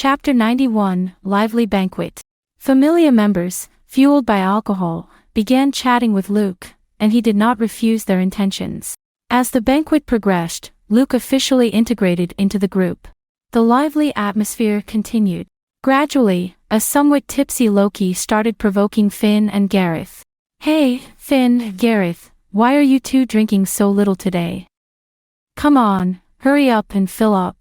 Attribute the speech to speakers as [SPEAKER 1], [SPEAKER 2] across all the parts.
[SPEAKER 1] Chapter 91, Lively Banquet. Familia members, fueled by alcohol, began chatting with Luke, and he did not refuse their intentions. As the banquet progressed, Luke officially integrated into the group. The lively atmosphere continued. Gradually, a somewhat tipsy Loki started provoking Finn and Gareth. "Hey, Finn, Gareth, why are you two drinking so little today? Come on, hurry up and fill up."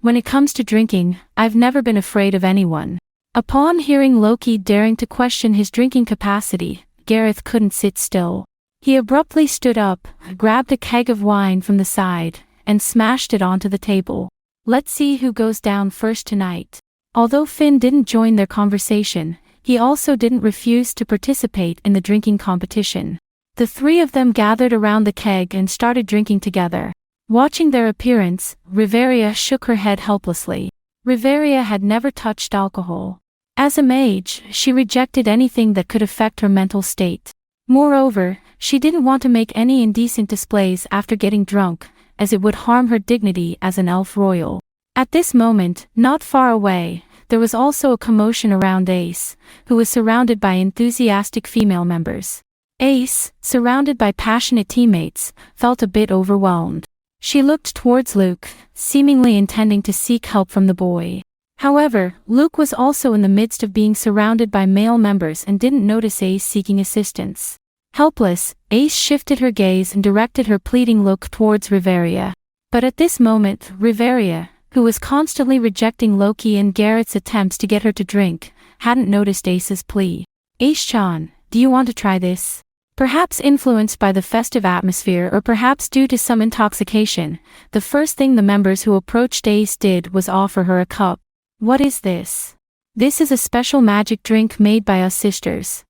[SPEAKER 1] When it comes to drinking, I've never been afraid of anyone." Upon hearing Loki daring to question his drinking capacity, Gareth couldn't sit still. He abruptly stood up, grabbed a keg of wine from the side, and smashed it onto the table. "Let's see who goes down first tonight." Although Finn didn't join their conversation, he also didn't refuse to participate in the drinking competition. The three of them gathered around the keg and started drinking together. Watching their appearance, Riveria shook her head helplessly. Riveria had never touched alcohol. As a mage, she rejected anything that could affect her mental state. Moreover, she didn't want to make any indecent displays after getting drunk, as it would harm her dignity as an elf royal. At this moment, not far away, there was also a commotion around Ace, who was surrounded by enthusiastic female members. Ace, surrounded by passionate teammates, felt a bit overwhelmed. She looked towards Luke, seemingly intending to seek help from the boy. However, Luke was also in the midst of being surrounded by male members and didn't notice Ace seeking assistance. Helpless, Ace shifted her gaze and directed her pleading look towards Riveria. But at this moment, Riveria, who was constantly rejecting Loki and Garrett's attempts to get her to drink, hadn't noticed Ace's plea. "Ace-chan, do you want to try this?" Perhaps influenced by the festive atmosphere or perhaps due to some intoxication, the first thing the members who approached Ace did was offer her a cup. "What is this?" "This is a special magic drink made by us sisters.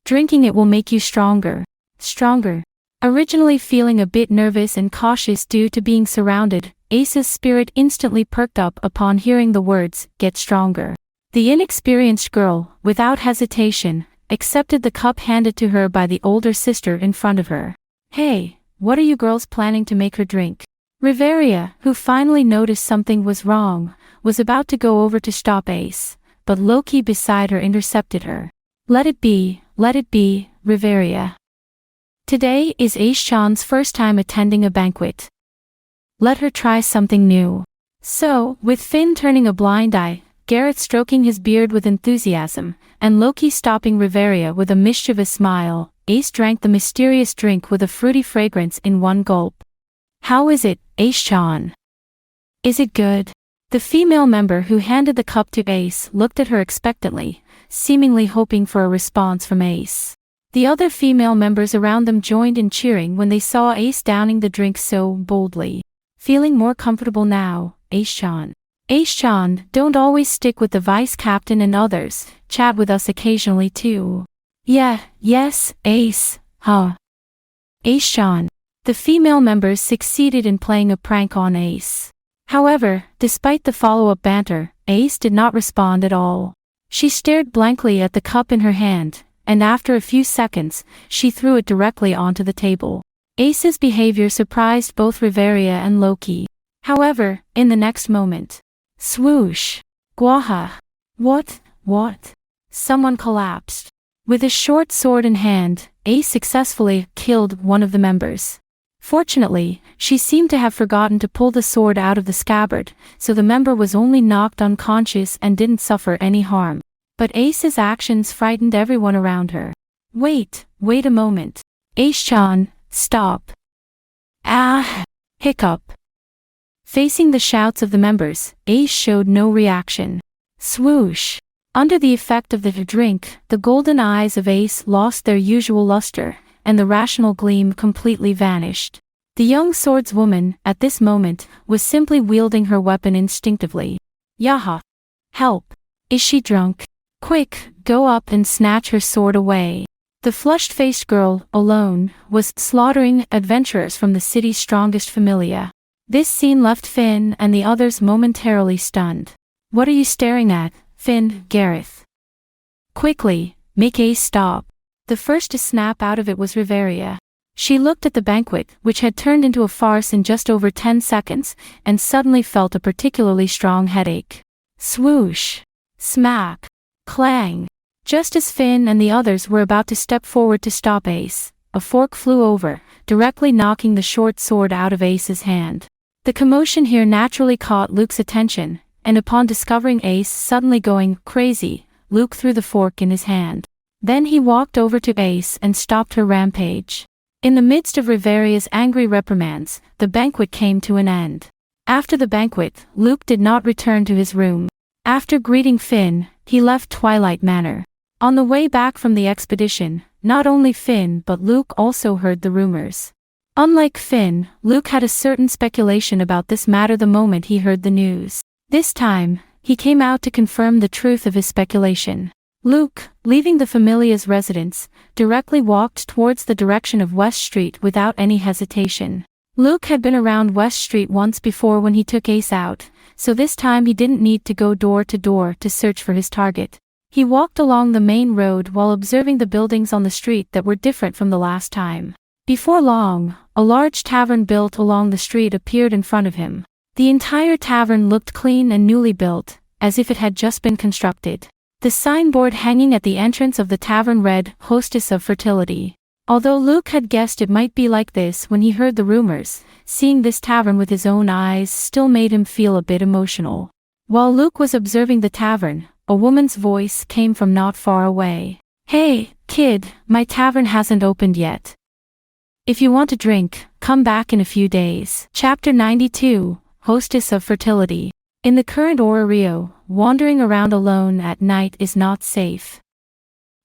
[SPEAKER 1] Drinking it will make you stronger." Stronger. Originally feeling a bit nervous and cautious due to being surrounded, Ace's spirit instantly perked up upon hearing the words, "get stronger." The inexperienced girl, without hesitation, accepted the cup handed to her by the older sister in front of her. "Hey, what are you girls planning to make her drink?" Riveria, who finally noticed something was wrong, was about to go over to stop Ace, but Loki beside her intercepted her. Let it be, Riveria. Today is Ace-chan's first time attending a banquet. Let her try something new." So, with Finn turning a blind eye, Gareth stroking his beard with enthusiasm, and Loki stopping Riveria with a mischievous smile, Ace drank the mysterious drink with a fruity fragrance in one gulp. "How is it, Ace-chan? Is it good?" The female member who handed the cup to Ace looked at her expectantly, seemingly hoping for a response from Ace. The other female members around them joined in cheering when they saw Ace downing the drink so boldly. "Feeling more comfortable now, Ace-chan? Ace-chan, don't always stick with the vice captain and others, chat with us occasionally too." Yes, Ace, huh? Ace-chan. The female members succeeded in playing a prank on Ace. However, despite the follow-up banter, Ace did not respond at all. She stared blankly at the cup in her hand, and after a few seconds, she threw it directly onto the table. Ace's behavior surprised both Riveria and Loki. However, in the next moment, swoosh! Gwaha! What? Someone collapsed. With a short sword in hand, Ace successfully killed one of the members. Fortunately, she seemed to have forgotten to pull the sword out of the scabbard, so the member was only knocked unconscious and didn't suffer any harm. But Ace's actions frightened everyone around her. Wait a moment. Ace-chan, stop. Ah! Hiccup. Facing the shouts of the members, Ace showed no reaction. Swoosh! Under the effect of the drink, the golden eyes of Ace lost their usual luster, and the rational gleam completely vanished. The young swordswoman, at this moment, was simply wielding her weapon instinctively. Yaha! Help! Is she drunk? Quick, go up and snatch her sword away. The flushed-faced girl, alone, was slaughtering adventurers from the city's strongest familia. This scene left Finn and the others momentarily stunned. What are you staring at, Finn, Gareth? Quickly, make Ace stop. The first to snap out of it was Riveria. She looked at the banquet, which had turned into a farce in just over 10 seconds, and suddenly felt a particularly strong headache. Swoosh! Smack! Clang! Just as Finn and the others were about to step forward to stop Ace, a fork flew over, directly knocking the short sword out of Ace's hand. The commotion here naturally caught Luke's attention, and upon discovering Ace suddenly going crazy, Luke threw the fork in his hand. Then he walked over to Ace and stopped her rampage. In the midst of Riveria's angry reprimands, the banquet came to an end. After the banquet, Luke did not return to his room. After greeting Finn, he left Twilight Manor. On the way back from the expedition, not only Finn but Luke also heard the rumors. Unlike Finn, Luke had a certain speculation about this matter the moment he heard the news. This time, he came out to confirm the truth of his speculation. Luke, leaving the Familia's residence, directly walked towards the direction of West Street without any hesitation. Luke had been around West Street once before when he took Ace out, so this time he didn't need to go door to door to search for his target. He walked along the main road while observing the buildings on the street that were different from the last time. Before long, a large tavern built along the street appeared in front of him. The entire tavern looked clean and newly built, as if it had just been constructed. The signboard hanging at the entrance of the tavern read, "Hostess of Fertility." Although Luke had guessed it might be like this when he heard the rumors, seeing this tavern with his own eyes still made him feel a bit emotional. While Luke was observing the tavern, a woman's voice came from not far away. "Hey, kid, my tavern hasn't opened yet. If you want a drink, come back in a few days." Chapter 92, Hostess of Fertility. In the current Rio, wandering around alone at night is not safe.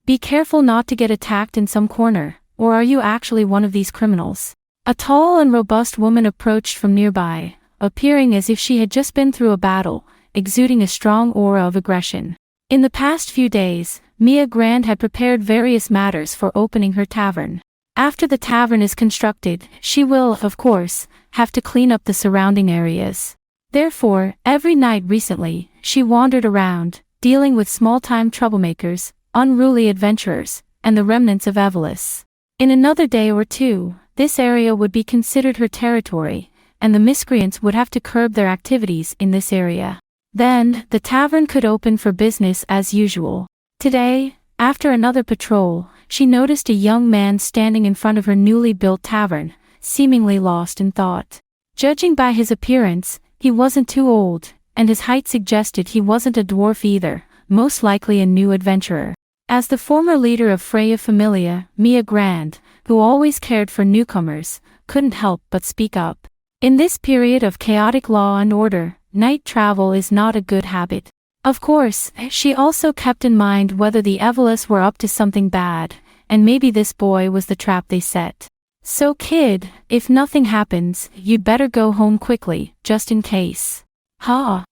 [SPEAKER 1] Be careful not to get attacked in some corner, or are you actually one of these criminals? A tall and robust woman approached from nearby, appearing as if she had just been through a battle, exuding a strong aura of aggression. In the past few days, Mia Grand had prepared various matters for opening her tavern. After the tavern is constructed, she will, of course, have to clean up the surrounding areas. Therefore, every night recently, she wandered around, dealing with small-time troublemakers, unruly adventurers, and the remnants of Evelys. In another day or two, this area would be considered her territory, and the miscreants would have to curb their activities in this area. Then, the tavern could open for business as usual. Today, after another patrol, she noticed a young man standing in front of her newly built tavern, seemingly lost in thought. Judging by his appearance, he wasn't too old, and his height suggested he wasn't a dwarf either, most likely a new adventurer. As the former leader of Freya Familia, Mia Grand, who always cared for newcomers, couldn't help but speak up. In this period of chaotic law and order, night travel is not a good habit. Of course, she also kept in mind whether the Evelys were up to something bad, and maybe this boy was the trap they set. So kid, if nothing happens, you'd better go home quickly, just in case. Ha!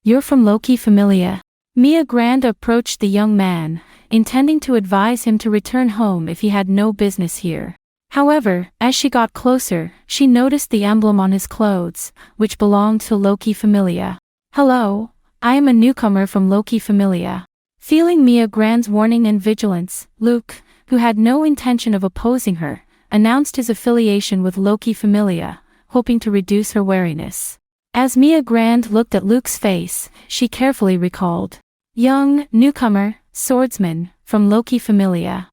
[SPEAKER 1] You're from Loki Familia. Mia Grand approached the young man, intending to advise him to return home if he had no business here. However, as she got closer, she noticed the emblem on his clothes, which belonged to Loki Familia. "Hello, I am a newcomer from Loki Familia." Feeling Mia Grand's warning and vigilance, Luke, who had no intention of opposing her, announced his affiliation with Loki Familia, hoping to reduce her wariness. As Mia Grand looked at Luke's face, she carefully recalled. "Young, newcomer, swordsman, from Loki Familia.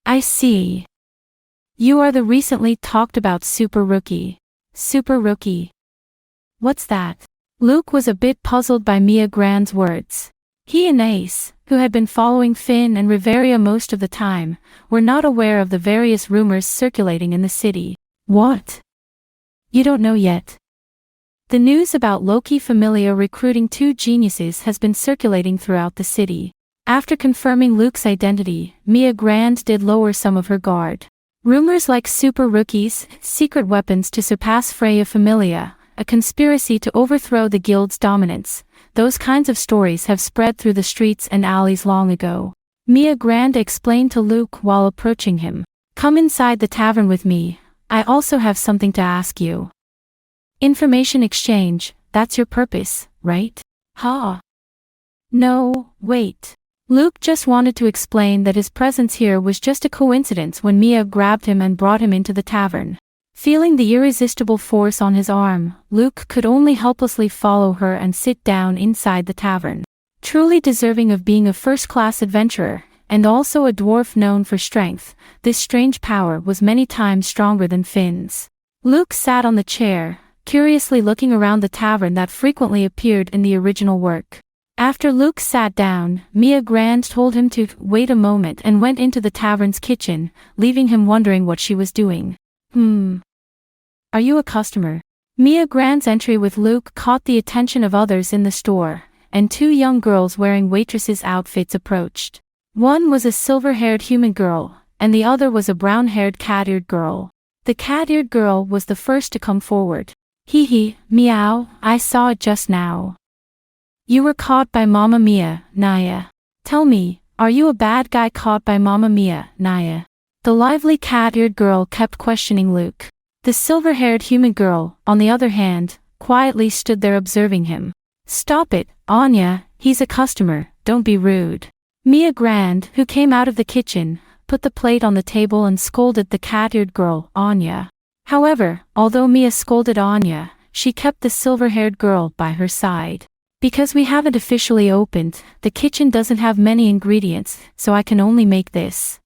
[SPEAKER 1] I see. You are the recently talked about super rookie." Super rookie? What's that? Luke was a bit puzzled by Mia Grand's words. He and Ace, who had been following Finn and Riveria most of the time, were not aware of the various rumors circulating in the city. What? You don't know yet? The news about Loki Familia recruiting 2 geniuses has been circulating throughout the city. After confirming Luke's identity, Mia Grand did lower some of her guard. Rumors like super rookies, secret weapons to surpass Freya Familia, a conspiracy to overthrow the guild's dominance, those kinds of stories have spread through the streets and alleys long ago. Mia Grand explained to Luke while approaching him. "Come inside the tavern with me, I also have something to ask you." Information exchange, that's your purpose, right? Ha! No, wait. Luke just wanted to explain that his presence here was just a coincidence when Mia grabbed him and brought him into the tavern. Feeling the irresistible force on his arm, Luke could only helplessly follow her and sit down inside the tavern. Truly deserving of being a first-class adventurer, and also a dwarf known for strength, this strange power was many times stronger than Finn's. Luke sat on the chair, curiously looking around the tavern that frequently appeared in the original work. After Luke sat down, Mia Grand told him to wait a moment and went into the tavern's kitchen, leaving him wondering what she was doing. Are you a customer? Mia Grand's entry with Luke caught the attention of others in the store, and two young girls wearing waitresses' outfits approached. One was a silver-haired human girl, and the other was a brown-haired cat-eared girl. The cat-eared girl was the first to come forward. Hee, meow, I saw it just now. You were caught by Mamma Mia, Naya. Tell me, are you a bad guy caught by Mamma Mia, Naya? The lively cat-eared girl kept questioning Luke. The silver-haired human girl, on the other hand, quietly stood there observing him. Stop it, Anya, he's a customer, don't be rude. Mia Grand, who came out of the kitchen, put the plate on the table and scolded the cat-eared girl, Anya. However, although Mia scolded Anya, she kept the silver-haired girl by her side. Because we haven't officially opened, the kitchen doesn't have many ingredients, so I can only make this.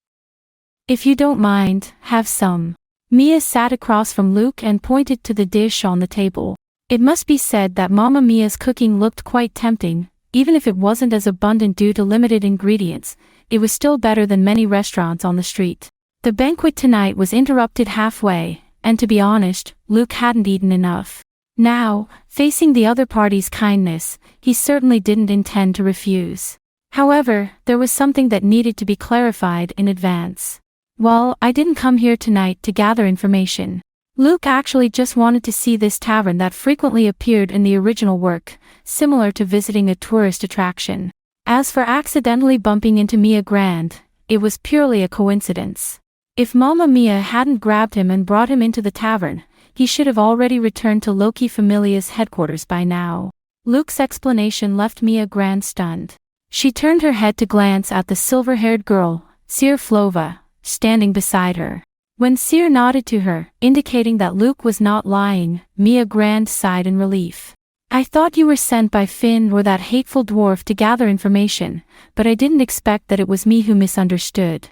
[SPEAKER 1] If you don't mind, have some. Mia sat across from Luke and pointed to the dish on the table. It must be said that Mamma Mia's cooking looked quite tempting. Even if it wasn't as abundant due to limited ingredients, it was still better than many restaurants on the street. The banquet tonight was interrupted halfway, and to be honest, Luke hadn't eaten enough. Now, facing the other party's kindness, he certainly didn't intend to refuse. However, there was something that needed to be clarified in advance. Well, I didn't come here tonight to gather information. Luke actually just wanted to see this tavern that frequently appeared in the original work, similar to visiting a tourist attraction. As for accidentally bumping into Mia Grand, it was purely a coincidence. If Mamma Mia hadn't grabbed him and brought him into the tavern, he should have already returned to Loki Familia's headquarters by now. Luke's explanation left Mia Grand stunned. She turned her head to glance at the silver-haired girl, Seer Flova, standing beside her. When Seer nodded to her, indicating that Luke was not lying, Mia Grand sighed in relief. I thought you were sent by Finn or that hateful dwarf to gather information, but I didn't expect that it was me who misunderstood.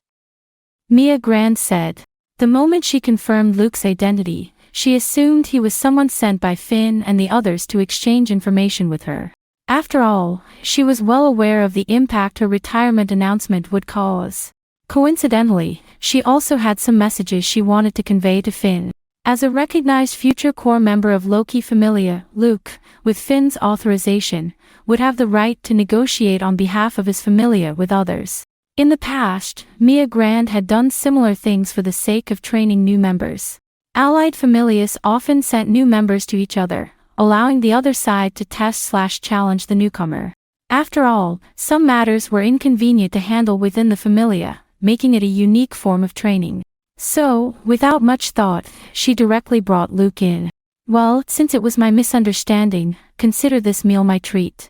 [SPEAKER 1] Mia Grand said. The moment she confirmed Luke's identity, she assumed he was someone sent by Finn and the others to exchange information with her. After all, she was well aware of the impact her retirement announcement would cause. Coincidentally, she also had some messages she wanted to convey to Finn. As a recognized future core member of Loki Familia, Luke, with Finn's authorization, would have the right to negotiate on behalf of his familia with others. In the past, Mia Grand had done similar things for the sake of training new members. Allied familias often sent new members to each other, allowing the other side to test/challenge the newcomer. After all, some matters were inconvenient to handle within the familia, making it a unique form of training. So, without much thought, she directly brought Luke in. Well, since it was my misunderstanding, consider this meal my treat.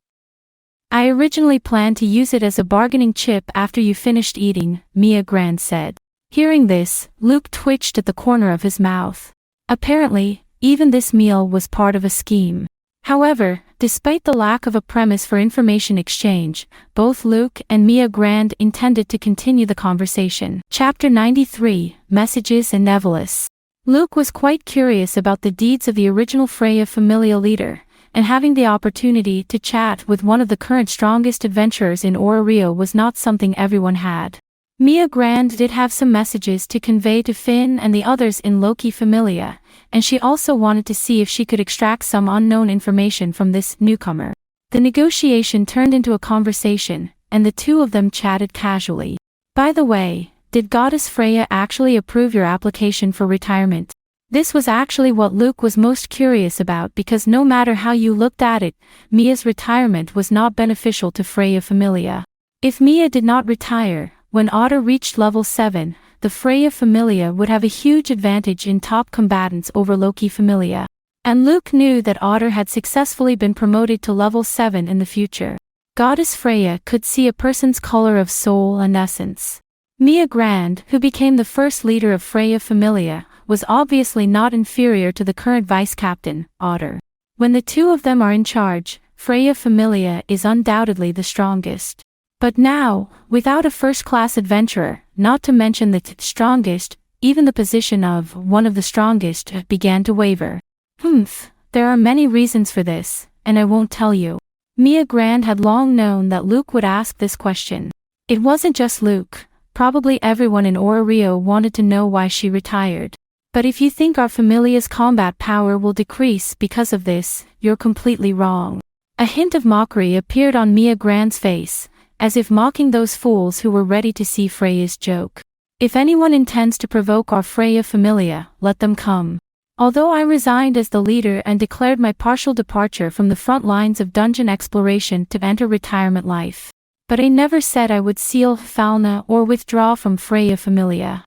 [SPEAKER 1] I originally planned to use it as a bargaining chip after you finished eating, Mia Grand said. Hearing this, Luke twitched at the corner of his mouth. Apparently, even this meal was part of a scheme. However, despite the lack of a premise for information exchange, both Luke and Mia Grand intended to continue the conversation. Chapter 93, Messages and Nevelis. Luke was quite curious about the deeds of the original Freya Familia leader, and having the opportunity to chat with one of the current strongest adventurers in Ororio was not something everyone had. Mia Grand did have some messages to convey to Finn and the others in Loki Familia, and she also wanted to see if she could extract some unknown information from this newcomer. The negotiation turned into a conversation, and the two of them chatted casually. By the way, did Goddess Freya actually approve your application for retirement? This was actually what Luke was most curious about because no matter how you looked at it, Mia's retirement was not beneficial to Freya Familia. If Mia did not retire, when Otter reached level 7, the Freya Familia would have a huge advantage in top combatants over Loki Familia. And Luke knew that Otter had successfully been promoted to level 7 in the future. Goddess Freya could see a person's color of soul and essence. Mia Grand, who became the first leader of Freya Familia, was obviously not inferior to the current vice captain, Otter. When the two of them are in charge, Freya Familia is undoubtedly the strongest. But now, without a first-class adventurer, not to mention the strongest, even the position of one of the strongest began to waver. There are many reasons for this, and I won't tell you. Mia Grand had long known that Luke would ask this question. It wasn't just Luke, probably everyone in Rio wanted to know why she retired. But if you think our Familia's combat power will decrease because of this, you're completely wrong. A hint of mockery appeared on Mia Grand's face, as if mocking those fools who were ready to see Freya's joke. If anyone intends to provoke our Freya Familia, let them come. Although I resigned as the leader and declared my partial departure from the front lines of dungeon exploration to enter retirement life. But I never said I would seal Falna or withdraw from Freya Familia.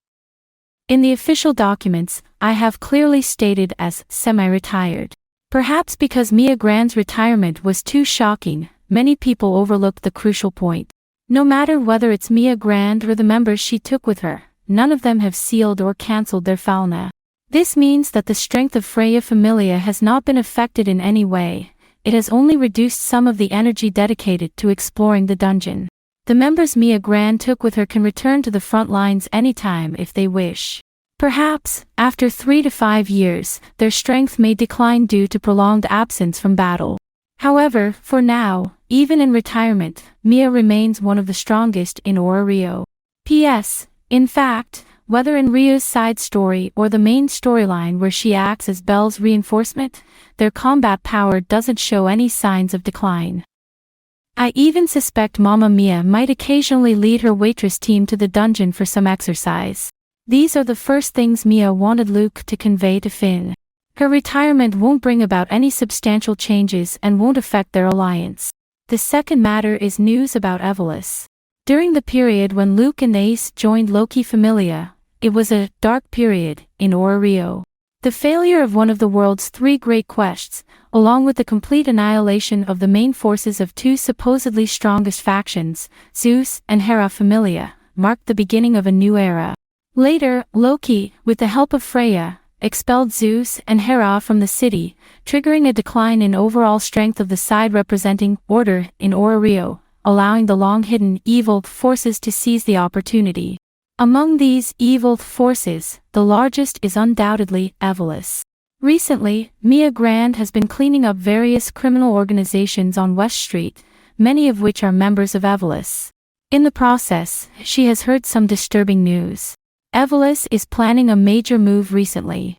[SPEAKER 1] In the official documents, I have clearly stated as semi-retired. Perhaps because Mia Grand's retirement was too shocking, many people overlooked the crucial point. No matter whether it's Mia Grand or the members she took with her, none of them have sealed or cancelled their Falna. This means that the strength of Freya Familia has not been affected in any way, it has only reduced some of the energy dedicated to exploring the dungeon. The members Mia Grand took with her can return to the front lines anytime if they wish. Perhaps, after 3 to 5 years, their strength may decline due to prolonged absence from battle. However, for now, even in retirement, Mia remains one of the strongest in Rio. P.S. In fact, whether in Rio's side story or the main storyline where she acts as Belle's reinforcement, their combat power doesn't show any signs of decline. I even suspect Mamma Mia might occasionally lead her waitress team to the dungeon for some exercise. These are the first things Mia wanted Luke to convey to Finn. Her retirement won't bring about any substantial changes and won't affect their alliance. The second matter is news about Evelys. During the period when Luke and Ace joined Loki Familia, it was a dark period in Rio. The failure of one of the world's 3 great quests, along with the complete annihilation of the main forces of 2 supposedly strongest factions, Zeus and Hera Familia, marked the beginning of a new era. Later, Loki, with the help of Freya, expelled Zeus and Hera from the city, triggering a decline in overall strength of the side representing order in Rio, allowing the long-hidden evil forces to seize the opportunity. Among these evil forces, the largest is undoubtedly Evelys. Recently, Mia Grand has been cleaning up various criminal organizations on West Street, many of which are members of Evelys. In the process, she has heard some disturbing news. Evelys is planning a major move recently.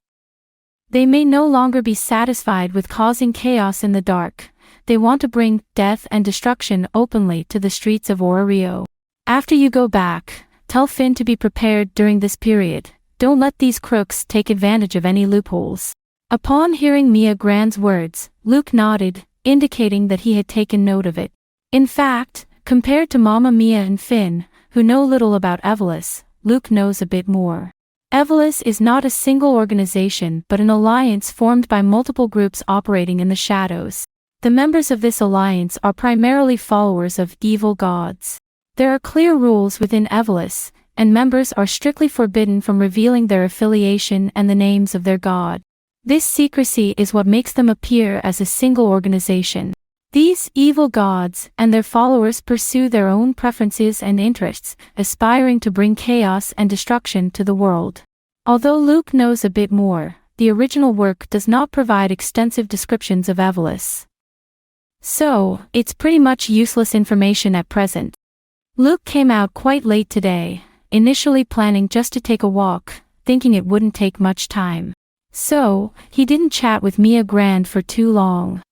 [SPEAKER 1] They may no longer be satisfied with causing chaos in the dark. They want to bring death and destruction openly to the streets of Rio. After you go back, tell Finn to be prepared during this period. Don't let these crooks take advantage of any loopholes. Upon hearing Mia Grand's words, Luke nodded, indicating that he had taken note of it. In fact, compared to Mamma Mia and Finn, who know little about Evelys, Luke knows a bit more. Evelys is not a single organization but an alliance formed by multiple groups operating in the shadows. The members of this alliance are primarily followers of evil gods. There are clear rules within Evelys, and members are strictly forbidden from revealing their affiliation and the names of their god. This secrecy is what makes them appear as a single organization. These evil gods and their followers pursue their own preferences and interests, aspiring to bring chaos and destruction to the world. Although Luke knows a bit more, the original work does not provide extensive descriptions of Evelys. So, it's pretty much useless information at present. Luke came out quite late today, initially planning just to take a walk, thinking it wouldn't take much time. So, he didn't chat with Mia Grand for too long.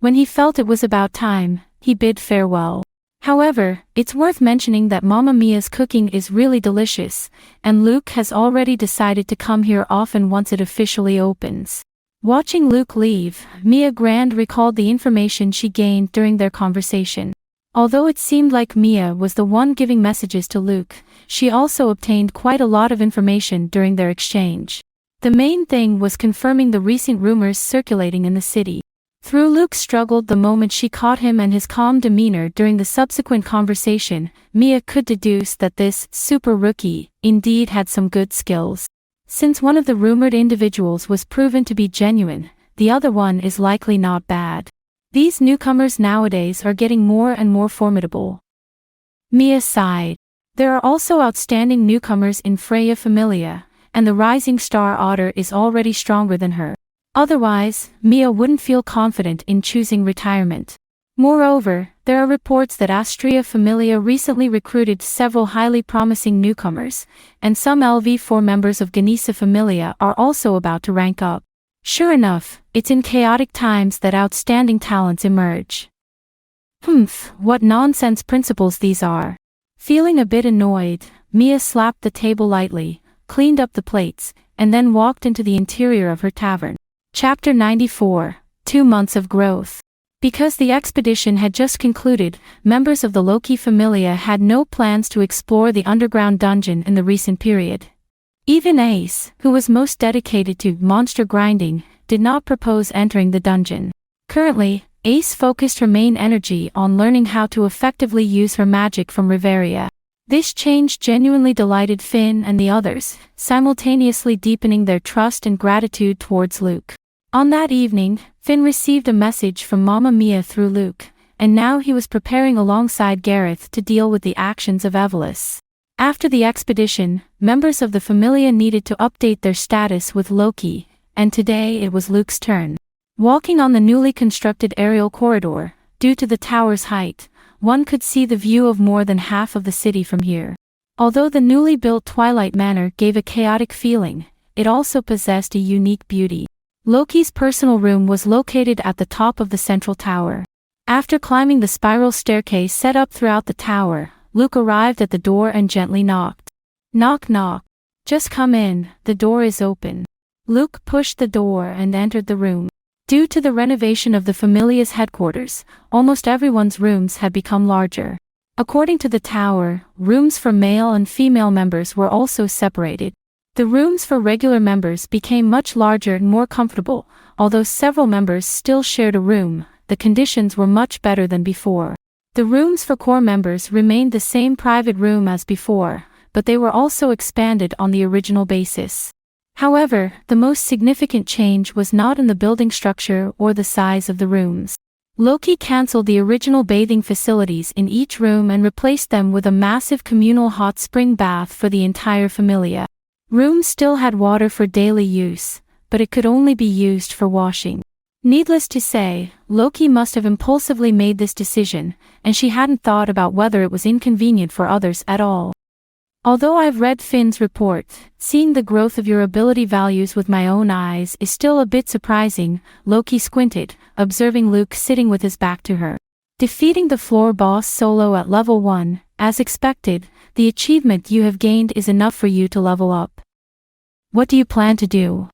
[SPEAKER 1] When he felt it was about time, he bid farewell. However, it's worth mentioning that Mamma Mia's cooking is really delicious, and Luke has already decided to come here often once it officially opens. Watching Luke leave, Mia Grand recalled the information she gained during their conversation. Although it seemed like Mia was the one giving messages to Luke, she also obtained quite a lot of information during their exchange. The main thing was confirming the recent rumors circulating in the city. Through Luke struggled the moment she caught him and his calm demeanor during the subsequent conversation, Mia could deduce that this super rookie indeed had some good skills. Since one of the rumored individuals was proven to be genuine, the other one is likely not bad. These newcomers nowadays are getting more and more formidable. Mia sighed. There are also outstanding newcomers in Freya Familia, and the rising star otter is already stronger than her. Otherwise, Mia wouldn't feel confident in choosing retirement. Moreover, there are reports that Astria Familia recently recruited several highly promising newcomers, and some LV4 members of Ganesa Familia are also about to rank up. Sure enough, it's in chaotic times that outstanding talents emerge. What nonsense principles these are. Feeling a bit annoyed, Mia slapped the table lightly, cleaned up the plates, and then walked into the interior of her tavern. Chapter 94, 2 months of growth. Because the expedition had just concluded, members of the Loki Familia had no plans to explore the underground dungeon in the recent period. Even Ace, who was most dedicated to monster grinding, did not propose entering the dungeon. Currently, Ace focused her main energy on learning how to effectively use her magic from Riveria. This change genuinely delighted Finn and the others, simultaneously deepening their trust and gratitude towards Luke. On that evening, Finn received a message from Mama Mia through Luke, and now he was preparing alongside Gareth to deal with the actions of Evelys. After the expedition, members of the Familia needed to update their status with Loki, and today it was Luke's turn. Walking on the newly constructed aerial corridor, due to the tower's height, one could see the view of more than half of the city from here. Although the newly built Twilight Manor gave a chaotic feeling, it also possessed a unique beauty. Loki's personal room was located at the top of the central tower. After climbing the spiral staircase set up throughout the tower, Luke arrived at the door and gently knocked. Knock knock. Just come in, the door is open. Luke pushed the door and entered the room. Due to the renovation of the Familia's headquarters, almost everyone's rooms had become larger. According to the tower, rooms for male and female members were also separated. The rooms for regular members became much larger and more comfortable, although several members still shared a room, the conditions were much better than before. The rooms for core members remained the same private room as before, but they were also expanded on the original basis. However, the most significant change was not in the building structure or the size of the rooms. Loki cancelled the original bathing facilities in each room and replaced them with a massive communal hot spring bath for the entire Familia. Rooms still had water for daily use, but it could only be used for washing. Needless to say, Loki must have impulsively made this decision, and she hadn't thought about whether it was inconvenient for others at all. Although I've read Finn's report, seeing the growth of your ability values with my own eyes is still a bit surprising, Loki squinted, observing Luke sitting with his back to her. Defeating the floor boss solo at level 1, as expected, the achievement you have gained is enough for you to level up. What do you plan to do?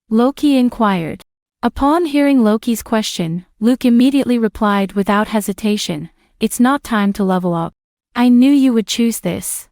[SPEAKER 1] Loki inquired. Upon hearing Loki's question, Luke immediately replied without hesitation, "It's not time to level up. I knew you would choose this.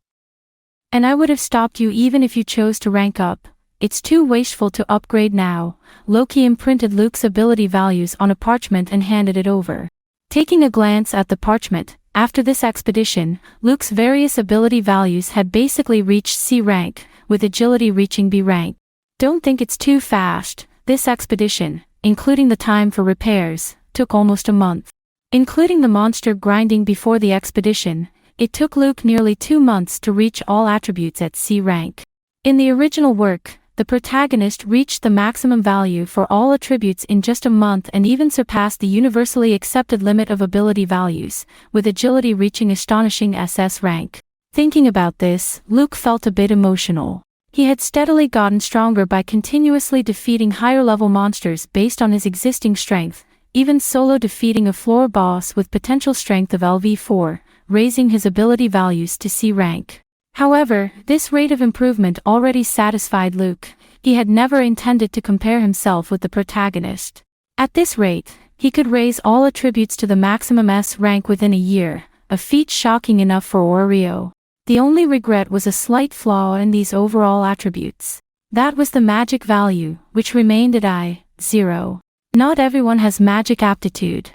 [SPEAKER 1] And I would have stopped you even if you chose to rank up. It's too wasteful to upgrade now." Loki imprinted Luke's ability values on a parchment and handed it over. Taking a glance at the parchment, after this expedition, Luke's various ability values had basically reached C rank, with agility reaching B rank. Don't think it's too fast. This expedition, including the time for repairs, took almost a month. Including the monster grinding before the expedition, it took Luke nearly 2 months to reach all attributes at C rank. In the original work, the protagonist reached the maximum value for all attributes in just a month and even surpassed the universally accepted limit of ability values, with agility reaching astonishing SS rank. Thinking about this, Luke felt a bit emotional. He had steadily gotten stronger by continuously defeating higher-level monsters based on his existing strength, even solo defeating a floor boss with potential strength of LV4, raising his ability values to C rank. However, this rate of improvement already satisfied Luke. He had never intended to compare himself with the protagonist. At this rate, he could raise all attributes to the maximum S rank within a year, a feat shocking enough for Oreo. The only regret was a slight flaw in these overall attributes. That was the magic value, which remained at I0. Not everyone has magic aptitude.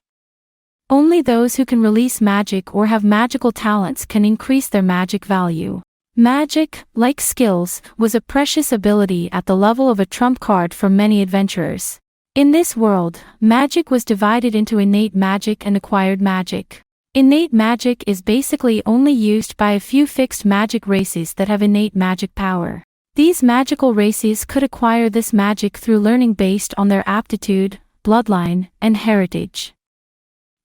[SPEAKER 1] Only those who can release magic or have magical talents can increase their magic value. Magic, like skills, was a precious ability at the level of a trump card for many adventurers. In this world, magic was divided into innate magic and acquired magic. Innate magic is basically only used by a few fixed magic races that have innate magic power. These magical races could acquire this magic through learning based on their aptitude, bloodline, and heritage.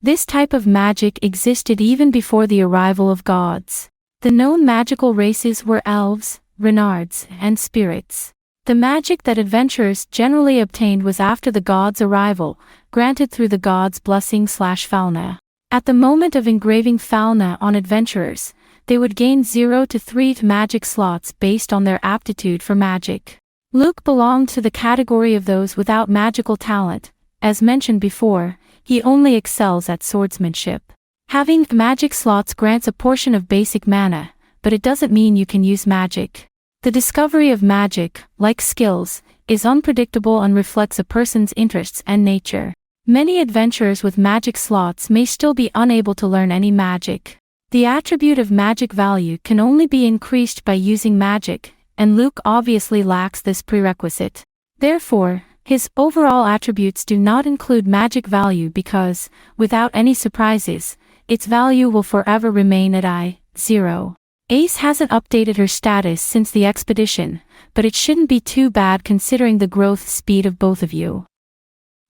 [SPEAKER 1] This type of magic existed even before the arrival of gods. The known magical races were elves, renards, and spirits. The magic that adventurers generally obtained was after the gods' arrival, granted through the gods' blessing/falna. At the moment of engraving falna on adventurers, they would gain 0 to 3 magic slots based on their aptitude for magic. Luke belonged to the category of those without magical talent. As mentioned before, he only excels at swordsmanship. Having magic slots grants a portion of basic mana, but it doesn't mean you can use magic. The discovery of magic, like skills, is unpredictable and reflects a person's interests and nature. Many adventurers with magic slots may still be unable to learn any magic. The attribute of magic value can only be increased by using magic, and Luke obviously lacks this prerequisite. Therefore, his overall attributes do not include magic value because, without any surprises, its value will forever remain at I0. Ace hasn't updated her status since the expedition, but it shouldn't be too bad considering the growth speed of both of you.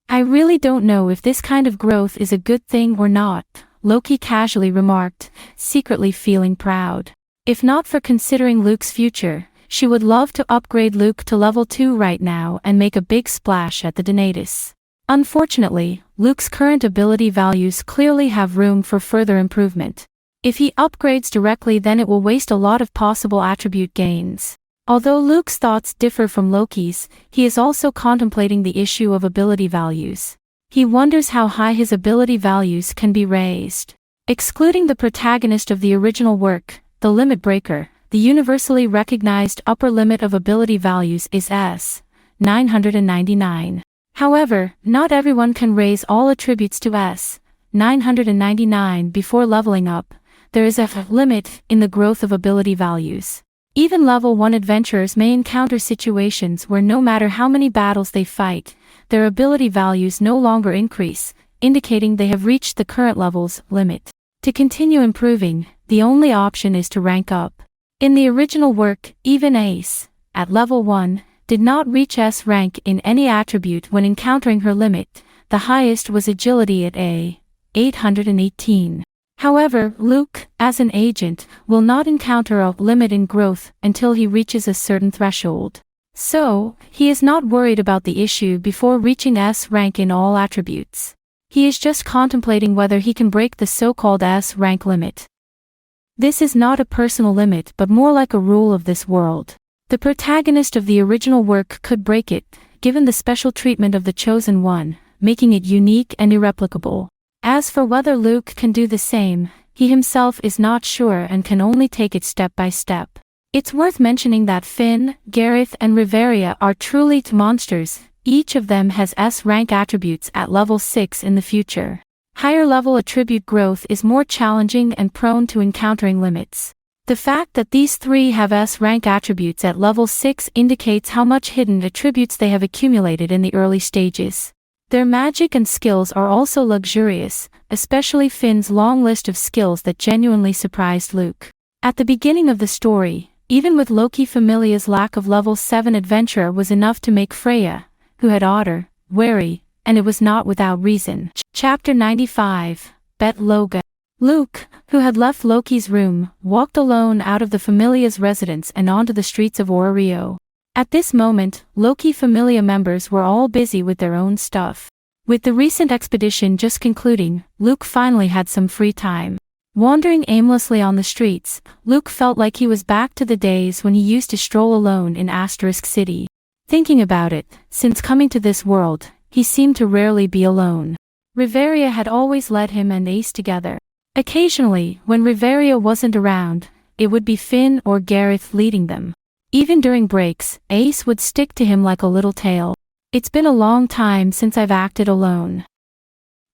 [SPEAKER 1] I really don't know if this kind of growth is a good thing or not, Loki casually remarked, secretly feeling proud. If not for considering Luke's future, she would love to upgrade Luke to level 2 right now and make a big splash at the Donatus. Unfortunately, Luke's current ability values clearly have room for further improvement. If he upgrades directly, then it will waste a lot of possible attribute gains. Although Luke's thoughts differ from Loki's, he is also contemplating the issue of ability values. He wonders how high his ability values can be raised. Excluding the protagonist of the original work, the Limit Breaker, the universally recognized upper limit of ability values is S999. However, not everyone can raise all attributes to S999 before leveling up. There is a limit in the growth of ability values. Even level 1 adventurers may encounter situations where no matter how many battles they fight, their ability values no longer increase, indicating they have reached the current level's limit. To continue improving, the only option is to rank up. In the original work, even Ace, at level 1, did not reach S rank in any attribute when encountering her limit. The highest was agility at 818. However, Luke, as an agent, will not encounter a limit in growth until he reaches a certain threshold. So, he is not worried about the issue before reaching S rank in all attributes. He is just contemplating whether he can break the so-called S rank limit. This is not a personal limit but more like a rule of this world. The protagonist of the original work could break it, given the special treatment of the Chosen One, making it unique and irreplicable. As for whether Luke can do the same, he himself is not sure and can only take it step by step. It's worth mentioning that Finn, Gareth and Riveria are truly monsters. Each of them has S-rank attributes at level 6 in the future. Higher level attribute growth is more challenging and prone to encountering limits. The fact that these three have S-rank attributes at level 6 indicates how much hidden attributes they have accumulated in the early stages. Their magic and skills are also luxurious, especially Finn's long list of skills that genuinely surprised Luke. At the beginning of the story, even with Loki Familia's lack of level 7 adventure was enough to make Freya, who had Otter, wary, and it was not without reason. Chapter 95, Bet Loga. Luke, who had left Loki's room, walked alone out of the Familia's residence and onto the streets of Ororio. At this moment, Loki Familia members were all busy with their own stuff. With the recent expedition just concluding, Luke finally had some free time. Wandering aimlessly on the streets, Luke felt like he was back to the days when he used to stroll alone in Asterisk City. Thinking about it, since coming to this world, he seemed to rarely be alone. Riveria had always led him and Ace together. Occasionally, when Riveria wasn't around, it would be Finn or Gareth leading them. Even during breaks, Ace would stick to him like a little tail. It's been a long time since I've acted alone.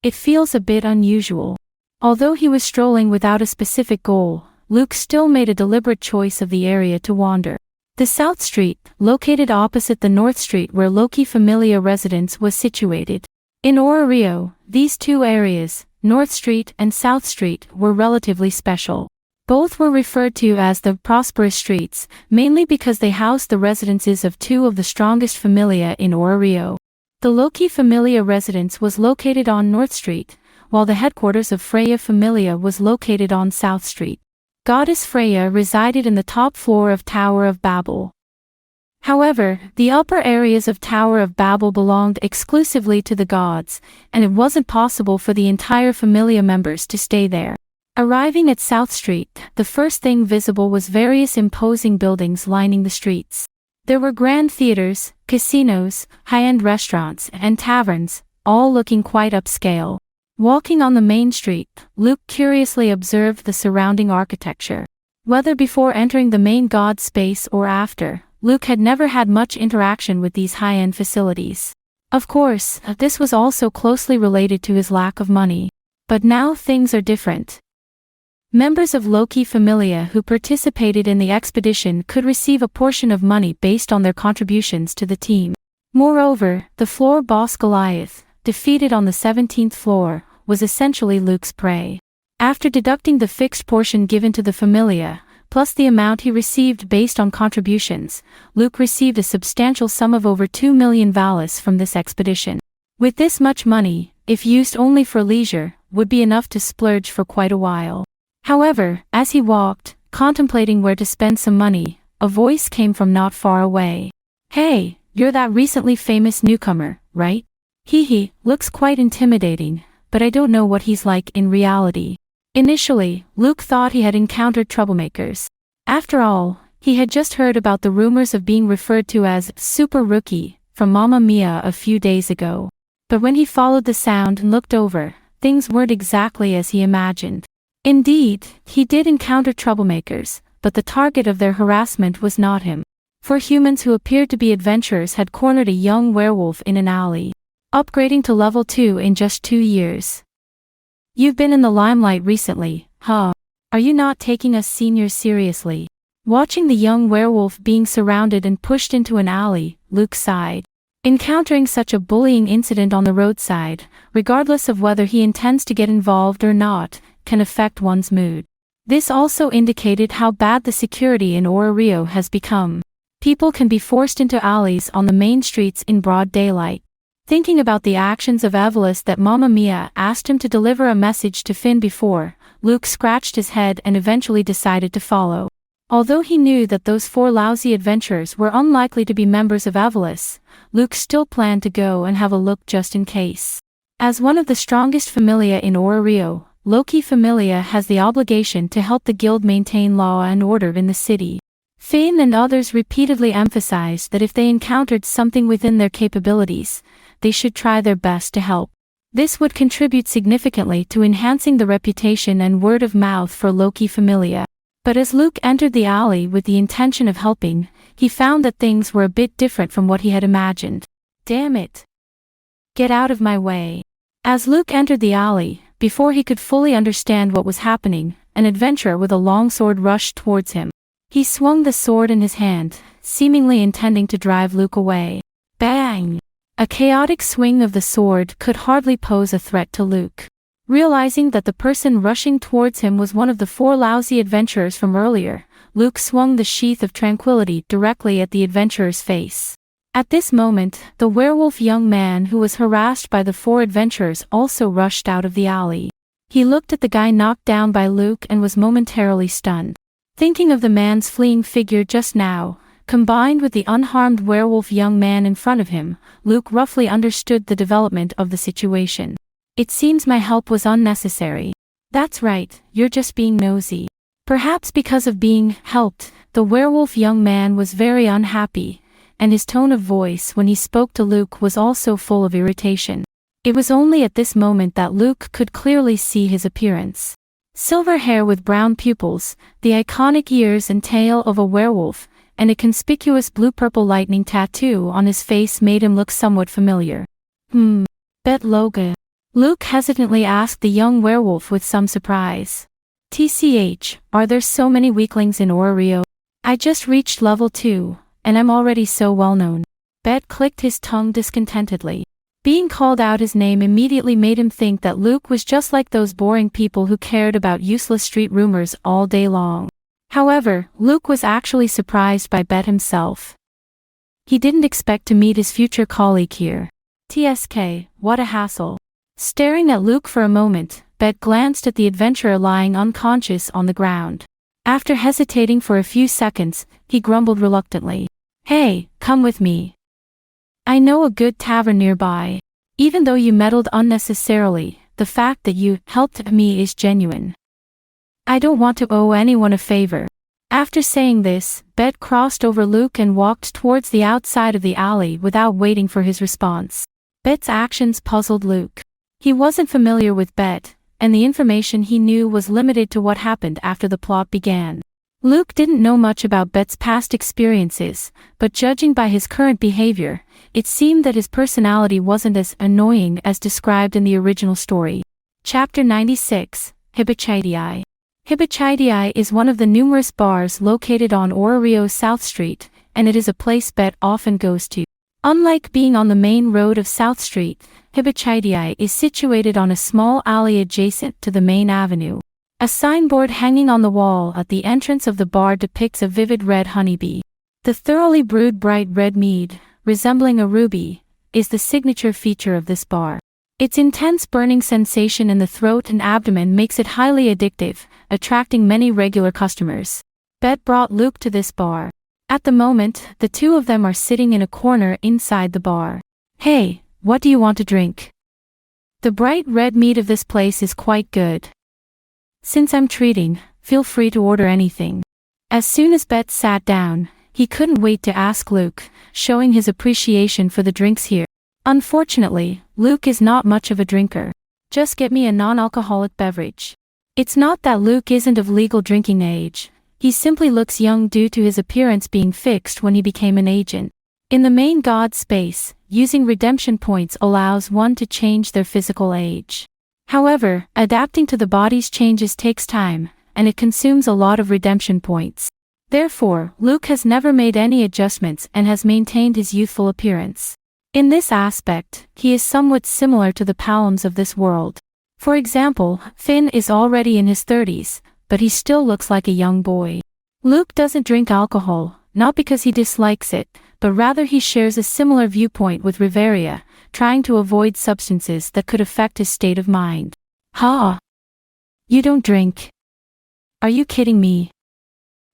[SPEAKER 1] It feels a bit unusual. Although he was strolling without a specific goal, Luke still made a deliberate choice of the area to wander. The South Street, located opposite the North Street where Loki Familia residence was situated. In Orario, these two areas, North Street and South Street, were relatively special. Both were referred to as the prosperous streets, mainly because they housed the residences of two of the strongest familia in Orario. The Loki Familia residence was located on North Street, while the headquarters of Freya Familia was located on South Street. Goddess Freya resided in the top floor of Tower of Babel. However, the upper areas of Tower of Babel belonged exclusively to the gods, and it wasn't possible for the entire Familia members to stay there. Arriving at South Street, the first thing visible was various imposing buildings lining the streets. There were grand theaters, casinos, high-end restaurants, and taverns, all looking quite upscale. Walking on the main street, Luke curiously observed the surrounding architecture. Whether before entering the main god space or after, Luke had never had much interaction with these high-end facilities. Of course, this was also closely related to his lack of money. But now things are different. Members of Loki Familia who participated in the expedition could receive a portion of money based on their contributions to the team. Moreover, the floor boss Goliath, defeated on the 17th floor, was essentially Luke's prey. After deducting the fixed portion given to the Familia, plus the amount he received based on contributions, Luke received a substantial sum of over 2 million valis from this expedition. With this much money, if used only for leisure, would be enough to splurge for quite a while. However, as he walked, contemplating where to spend some money, a voice came from not far away. "Hey, you're that recently famous newcomer, right? He looks quite intimidating, but I don't know what he's like in reality." Initially, Luke thought he had encountered troublemakers. After all, he had just heard about the rumors of being referred to as Super Rookie from Mamma Mia a few days ago. But when he followed the sound and looked over, things weren't exactly as he imagined. Indeed, he did encounter troublemakers, but the target of their harassment was not him. Four humans who appeared to be adventurers had cornered a young werewolf in an alley, upgrading to level 2 in just 2 years. "You've been in the limelight recently, huh? Are you not taking us seniors seriously?" Watching the young werewolf being surrounded and pushed into an alley, Luke sighed. Encountering such a bullying incident on the roadside, regardless of whether he intends to get involved or not, can affect one's mood. This also indicated how bad the security in Orario has become. People can be forced into alleys on the main streets in broad daylight. Thinking about the actions of Evelys that Mamma Mia asked him to deliver a message to Finn before, Luke scratched his head and eventually decided to follow. Although he knew that those 4 lousy adventurers were unlikely to be members of Evelys, Luke still planned to go and have a look just in case. As one of the strongest familia in Orario, Loki Familia has the obligation to help the guild maintain law and order in the city. Finn and others repeatedly emphasized that if they encountered something within their capabilities, they should try their best to help. This would contribute significantly to enhancing the reputation and word of mouth for Loki Familia. But as Luke entered the alley with the intention of helping, he found that things were a bit different from what he had imagined. "Damn it! Get out of my way." As Luke entered the alley, before he could fully understand what was happening, an adventurer with a long sword rushed towards him. He swung the sword in his hand, seemingly intending to drive Luke away. Bang! A chaotic swing of the sword could hardly pose a threat to Luke. Realizing that the person rushing towards him was one of the 4 lousy adventurers from earlier, Luke swung the sheath of tranquility directly at the adventurer's face. At this moment, the werewolf young man who was harassed by the 4 adventurers also rushed out of the alley. He looked at the guy knocked down by Luke and was momentarily stunned. Thinking of the man's fleeing figure just now, combined with the unharmed werewolf young man in front of him, Luke roughly understood the development of the situation. "It seems my help was unnecessary." "That's right, you're just being nosy." Perhaps because of being helped, the werewolf young man was very unhappy, and his tone of voice when he spoke to Luke was also full of irritation. It was only at this moment that Luke could clearly see his appearance. Silver hair with brown pupils, the iconic ears and tail of a werewolf, and a conspicuous blue-purple lightning tattoo on his face made him look somewhat familiar. Bet Loga. Luke hesitantly asked the young werewolf with some surprise. TCH, are there so many weaklings in Orario? I just reached level 2, and I'm already so well known. Bet clicked his tongue discontentedly. Being called out his name immediately made him think that Luke was just like those boring people who cared about useless street rumors all day long. However, Luke was actually surprised by Bet himself. He didn't expect to meet his future colleague here. TSK, what a hassle. Staring at Luke for a moment, Bet glanced at the adventurer lying unconscious on the ground. After hesitating for a few seconds, he grumbled reluctantly. Hey, come with me. I know a good tavern nearby. Even though you meddled unnecessarily, the fact that you helped me is genuine. I don't want to owe anyone a favor. After saying this, Bet crossed over Luke and walked towards the outside of the alley without waiting for his response. Bet's actions puzzled Luke. He wasn't familiar with Bet, and the information he knew was limited to what happened after the plot began. Luke didn't know much about Bet's past experiences, but judging by his current behavior, it seemed that his personality wasn't as annoying as described in the original story. Chapter 96, Hibachidii. Hibachidii is one of the numerous bars located on Orario South Street, and it is a place Bet often goes to. Unlike being on the main road of South Street, Hibachidii is situated on a small alley adjacent to the main avenue. A signboard hanging on the wall at the entrance of the bar depicts a vivid red honeybee. The thoroughly brewed bright red mead, resembling a ruby, is the signature feature of this bar. Its intense burning sensation in the throat and abdomen makes it highly addictive, attracting many regular customers. Bet brought Luke to this bar. At the moment, the two of them are sitting in a corner inside the bar. Hey, what do you want to drink? The bright red mead of this place is quite good. Since I'm treating, feel free to order anything. As soon as Bet sat down, he couldn't wait to ask Luke, showing his appreciation for the drinks here. Unfortunately, Luke is not much of a drinker. Just get me a non-alcoholic beverage. It's not that Luke isn't of legal drinking age. He simply looks young due to his appearance being fixed when he became an agent. In the main god space, using redemption points allows one to change their physical age. However, adapting to the body's changes takes time, and it consumes a lot of redemption points. Therefore, Luke has never made any adjustments and has maintained his youthful appearance. In this aspect, he is somewhat similar to the Palums of this world. For example, Finn is already in his 30s, but he still looks like a young boy. Luke doesn't drink alcohol, not because he dislikes it, but rather he shares a similar viewpoint with Riveria, trying to avoid substances that could affect his state of mind. Ha! You don't drink? Are you kidding me?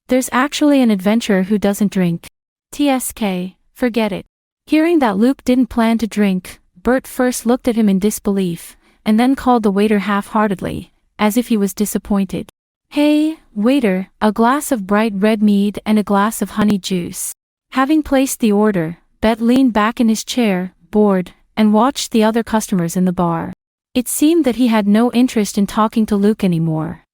[SPEAKER 1] There's actually an adventurer who doesn't drink. TSK, forget it. Hearing that Luke didn't plan to drink, Bert first looked at him in disbelief, and then called the waiter half-heartedly, as if he was disappointed. Hey, waiter, a glass of bright red mead and a glass of honey juice. Having placed the order, Bet leaned back in his chair, bored, and watched the other customers in the bar. It seemed that he had no interest in talking to Luke anymore.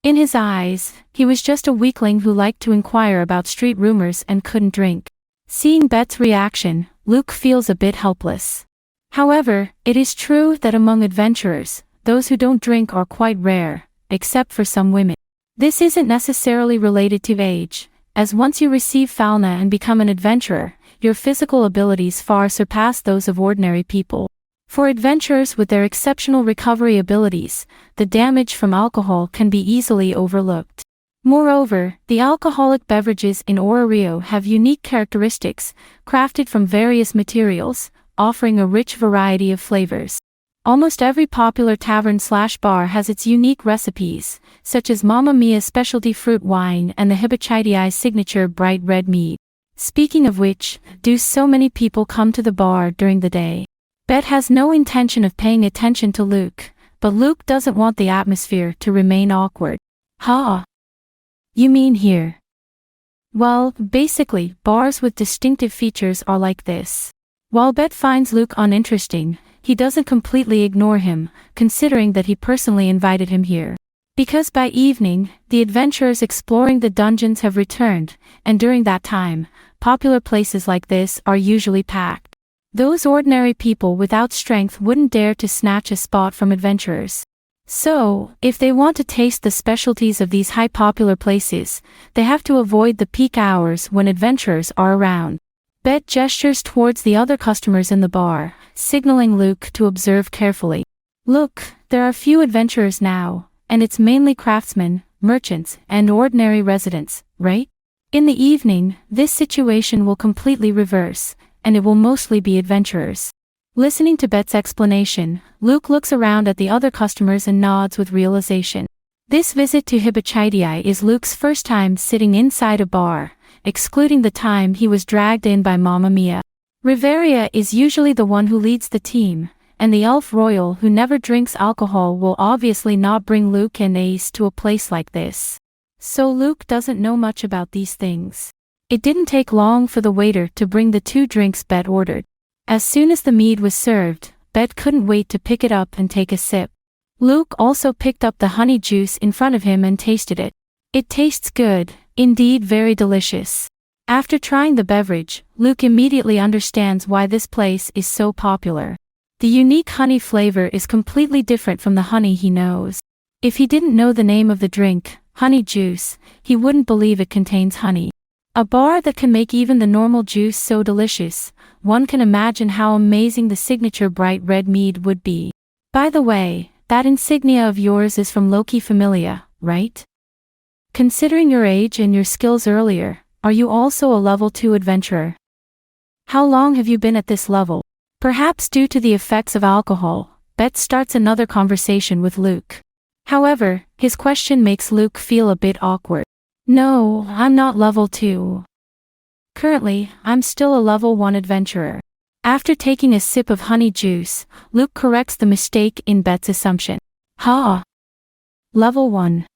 [SPEAKER 1] In his eyes, he was just a weakling who liked to inquire about street rumors and couldn't drink. Seeing Bet's reaction, Luke feels a bit helpless. However, it is true that among adventurers, those who don't drink are quite rare, except for some women. This isn't necessarily related to age, as once you receive Falna and become an adventurer, your physical abilities far surpass those of ordinary people. For adventurers with their exceptional recovery abilities, the damage from alcohol can be easily overlooked. Moreover, the alcoholic beverages in Orario have unique characteristics, crafted from various materials, offering a rich variety of flavors. Almost every popular tavern/bar has its unique recipes, such as Mamma Mia specialty fruit wine and the Hibachidii signature bright red mead. Speaking of which, do so many people come to the bar during the day? Bet has no intention of paying attention to Luke, but Luke doesn't want the atmosphere to remain awkward. Ha! You mean here? Well, basically, bars with distinctive features are like this. While Bet finds Luke uninteresting, he doesn't completely ignore him, considering that he personally invited him here. Because by evening, the adventurers exploring the dungeons have returned, and during that time, popular places like this are usually packed. Those ordinary people without strength wouldn't dare to snatch a spot from adventurers. So, if they want to taste the specialties of these high popular places, they have to avoid the peak hours when adventurers are around. Bet gestures towards the other customers in the bar, signaling Luke to observe carefully. Look, there are few adventurers now, and it's mainly craftsmen, merchants, and ordinary residents, right? In the evening, this situation will completely reverse, and it will mostly be adventurers. Listening to Bet's explanation, Luke looks around at the other customers and nods with realization. This visit to Hibachitii is Luke's first time sitting inside a bar, excluding the time he was dragged in by Mamma Mia. Riveria is usually the one who leads the team, and the elf royal who never drinks alcohol will obviously not bring Luke and Ace to a place like this. So Luke doesn't know much about these things. It didn't take long for the waiter to bring the 2 drinks Bet ordered. As soon as the mead was served, Bet couldn't wait to pick it up and take a sip. Luke also picked up the honey juice in front of him and tasted it. It tastes good, indeed very delicious. After trying the beverage, Luke immediately understands why this place is so popular. The unique honey flavor is completely different from the honey he knows. If he didn't know the name of the drink, honey juice, he wouldn't believe it contains honey. A bar that can make even the normal juice so delicious, one can imagine how amazing the signature bright red mead would be. By the way, that insignia of yours is from Loki Familia, right? Considering your age and your skills earlier, are you also a level 2 adventurer? How long have you been at this level? Perhaps due to the effects of alcohol, Bet starts another conversation with Luke. However, his question makes Luke feel a bit awkward. No, I'm not level 2. Currently, I'm still a level 1 adventurer. After taking a sip of honey juice, Luke corrects the mistake in Bet's assumption. Ha! Level 1.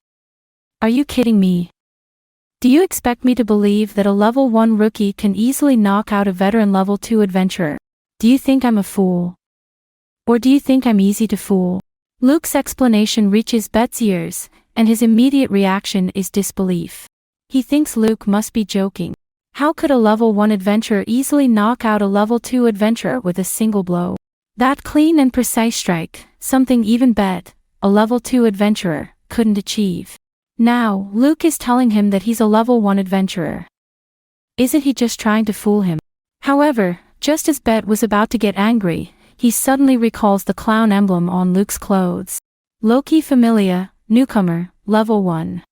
[SPEAKER 1] Are you kidding me? Do you expect me to believe that a level 1 rookie can easily knock out a veteran level 2 adventurer? Do you think I'm a fool? Or do you think I'm easy to fool? Luke's explanation reaches Bet's ears, and his immediate reaction is disbelief. He thinks Luke must be joking. How could a level 1 adventurer easily knock out a level 2 adventurer with a single blow? That clean and precise strike, something even Bet, a level 2 adventurer, couldn't achieve. Now, Luke is telling him that he's a level 1 adventurer. Isn't he just trying to fool him? However, just as Bet was about to get angry, he suddenly recalls the clown emblem on Luke's clothes. Loki Familia, newcomer, level 1.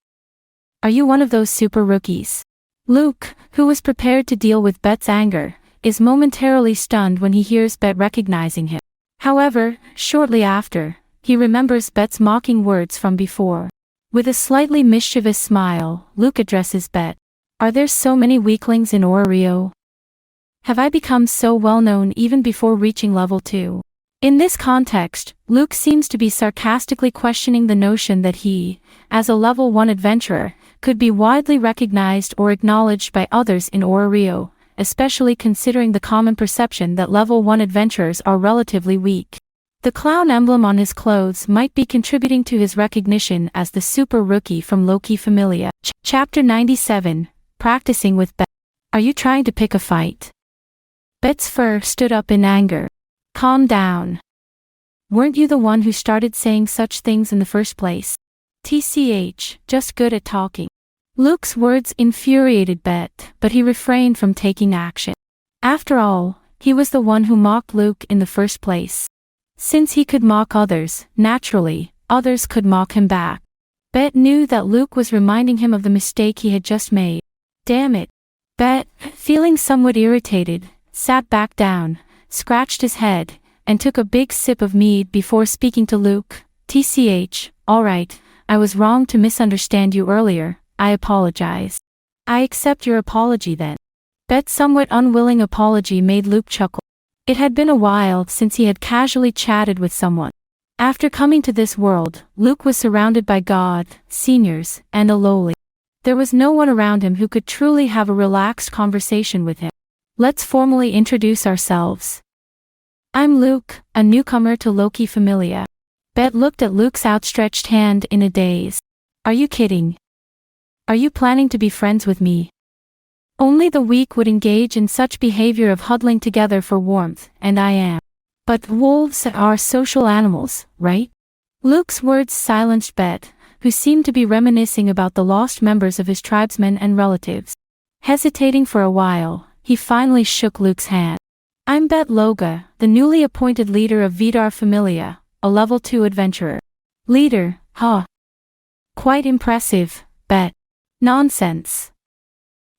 [SPEAKER 1] Are you one of those super rookies? Luke, who was prepared to deal with Bet's anger, is momentarily stunned when he hears Bet recognizing him. However, shortly after, he remembers Bet's mocking words from before. With a slightly mischievous smile, Luke addresses Bet. Are there so many weaklings in Rio? Have I become so well known even before reaching level 2? In this context, Luke seems to be sarcastically questioning the notion that he, as a level 1 adventurer, could be widely recognized or acknowledged by others in Rio, especially considering the common perception that level 1 adventurers are relatively weak. The clown emblem on his clothes might be contributing to his recognition as the super rookie from Loki Familia. Chapter 97, Practicing with Bet. Are you trying to pick a fight? Bet's fur stood up in anger. Calm down. Weren't you the one who started saying such things in the first place? TCH, just good at talking. Luke's words infuriated Bet, but he refrained from taking action. After all, he was the one who mocked Luke in the first place. Since he could mock others, naturally, others could mock him back. Bet knew that Luke was reminding him of the mistake he had just made. Damn it. Bet, feeling somewhat irritated, sat back down, scratched his head, and took a big sip of mead before speaking to Luke. TCH, alright, I was wrong to misunderstand you earlier, I apologize. I accept your apology then. Bet's somewhat unwilling apology made Luke chuckle. It had been a while since he had casually chatted with someone. After coming to this world, Luke was surrounded by God, seniors, and a lowly. There was no one around him who could truly have a relaxed conversation with him. Let's formally introduce ourselves. I'm Luke, a newcomer to Loki Familia. Bet looked at Luke's outstretched hand in a daze. Are you kidding? Are you planning to be friends with me? Only the weak would engage in such behavior of huddling together for warmth, and I am. But wolves are social animals, right? Luke's words silenced Bet, who seemed to be reminiscing about the lost members of his tribesmen and relatives. Hesitating for a while, he finally shook Luke's hand. I'm Bet Loga, the newly appointed leader of Vidar Familia, a level 2 adventurer. Leader, huh? Quite impressive, Bet. Nonsense.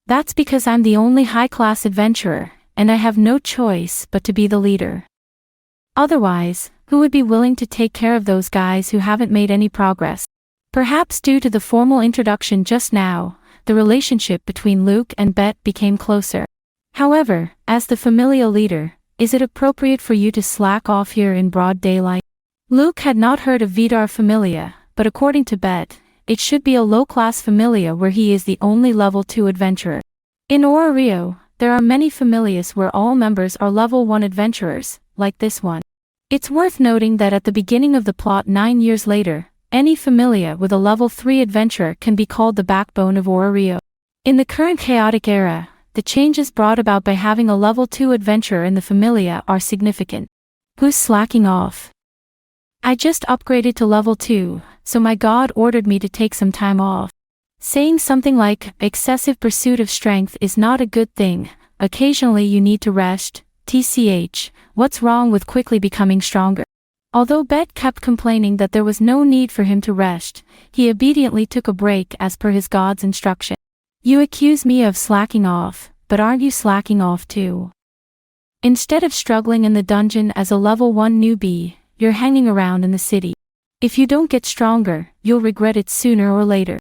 [SPEAKER 1] That's because I'm the only high-class adventurer, and I have no choice but to be the leader. Otherwise, who would be willing to take care of those guys who haven't made any progress? Perhaps due to the formal introduction just now, the relationship between Luke and Bet became closer. However, as the familial leader, is it appropriate for you to slack off here in broad daylight? Luke had not heard of Vidar Familia, but according to Bet, it should be a low-class familia where he is the only level 2 adventurer. In Orario, there are many familias where all members are level 1 adventurers, like this one. It's worth noting that at the beginning of the plot 9 years later, any familia with a level 3 adventurer can be called the backbone of Orario. In the current chaotic era, the changes brought about by having a level 2 adventurer in the familia are significant. Who's slacking off? I just upgraded to level 2, so my god ordered me to take some time off. Saying something like, excessive pursuit of strength is not a good thing, occasionally you need to rest, tch, what's wrong with quickly becoming stronger? Although Bet kept complaining that there was no need for him to rest, he obediently took a break as per his god's instruction. You accuse me of slacking off, but aren't you slacking off too? Instead of struggling in the dungeon as a level 1 newbie, you're hanging around in the city. If you don't get stronger, you'll regret it sooner or later.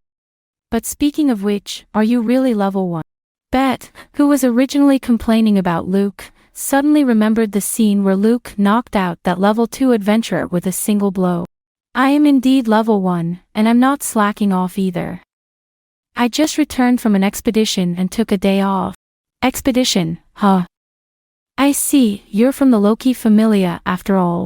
[SPEAKER 1] But speaking of which, are you really level 1? Bet, who was originally complaining about Luke, suddenly remembered the scene where Luke knocked out that level 2 adventurer with a single blow. I am indeed level 1, and I'm not slacking off either. I just returned from an expedition and took a day off. Expedition, huh? I see, you're from the Loki Familia after all.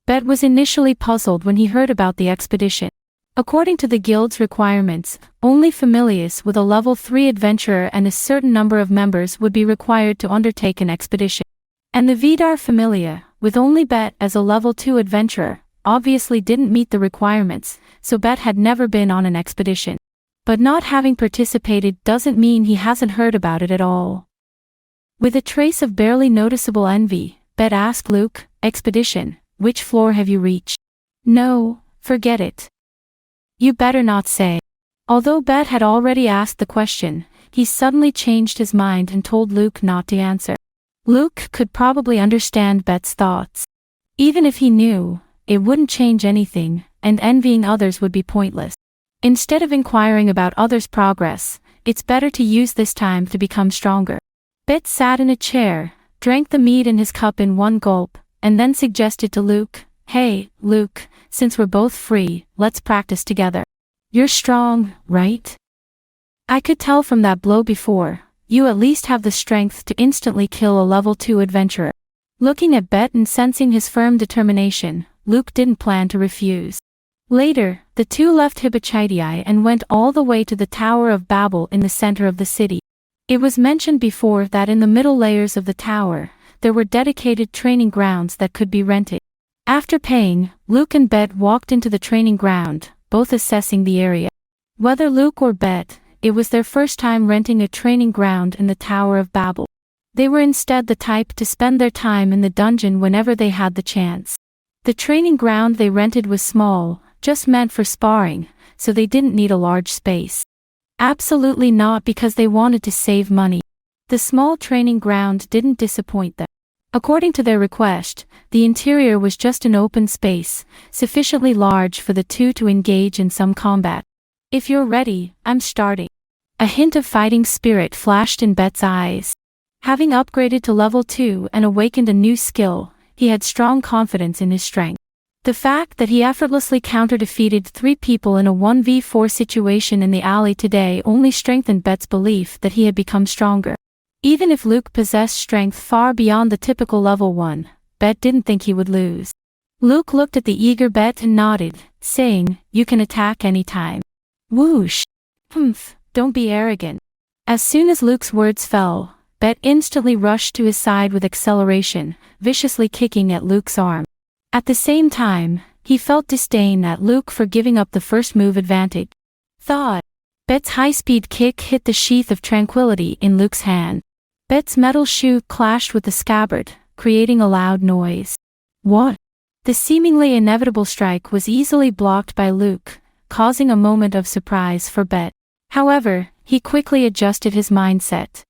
[SPEAKER 1] Bet was initially puzzled when he heard about the expedition. According to the guild's requirements, only familias with a level 3 adventurer and a certain number of members would be required to undertake an expedition. And the Vidar Familia, with only Bet as a level 2 adventurer, obviously didn't meet the requirements, so Bet had never been on an expedition. But not having participated doesn't mean he hasn't heard about it at all. With a trace of barely noticeable envy, Bet asked Luke, expedition, which floor have you reached? No, forget it. You better not say. Although Bet had already asked the question, he suddenly changed his mind and told Luke not to answer. Luke could probably understand Bet's thoughts. Even if he knew, it wouldn't change anything, and envying others would be pointless. Instead of inquiring about others' progress, it's better to use this time to become stronger. Bet sat in a chair, drank the mead in his cup in one gulp, and then suggested to Luke, hey, Luke, since we're both free, let's practice together. You're strong, right? I could tell from that blow before, you at least have the strength to instantly kill a level 2 adventurer. Looking at Bet and sensing his firm determination, Luke didn't plan to refuse. Later, the two left Hibachitii and went all the way to the Tower of Babel in the center of the city. It was mentioned before that in the middle layers of the tower, there were dedicated training grounds that could be rented. After paying, Luke and Bet walked into the training ground, both assessing the area. Whether Luke or Bet, it was their first time renting a training ground in the Tower of Babel. They were instead the type to spend their time in the dungeon whenever they had the chance. The training ground they rented was small, just meant for sparring, so they didn't need a large space. Absolutely not because they wanted to save money. The small training ground didn't disappoint them. According to their request, the interior was just an open space, sufficiently large for the two to engage in some combat. If you're ready, I'm starting. A hint of fighting spirit flashed in Bet's eyes. Having upgraded to level 2 and awakened a new skill, he had strong confidence in his strength. The fact that he effortlessly counter-defeated 3 people in a 1v4 situation in the alley today only strengthened Bet's belief that he had become stronger. Even if Luke possessed strength far beyond the typical level 1, Bet didn't think he would lose. Luke looked at the eager Bet and nodded, saying, you can attack anytime. Whoosh! Humph, don't be arrogant. As soon as Luke's words fell, Bet instantly rushed to his side with acceleration, viciously kicking at Luke's arm. At the same time, he felt disdain at Luke for giving up the first move advantage. Thought. Bet's high-speed kick hit the sheath of tranquility in Luke's hand. Bet's metal shoe clashed with the scabbard, creating a loud noise. What? The seemingly inevitable strike was easily blocked by Luke, causing a moment of surprise for Bet. However, he quickly adjusted his mindset.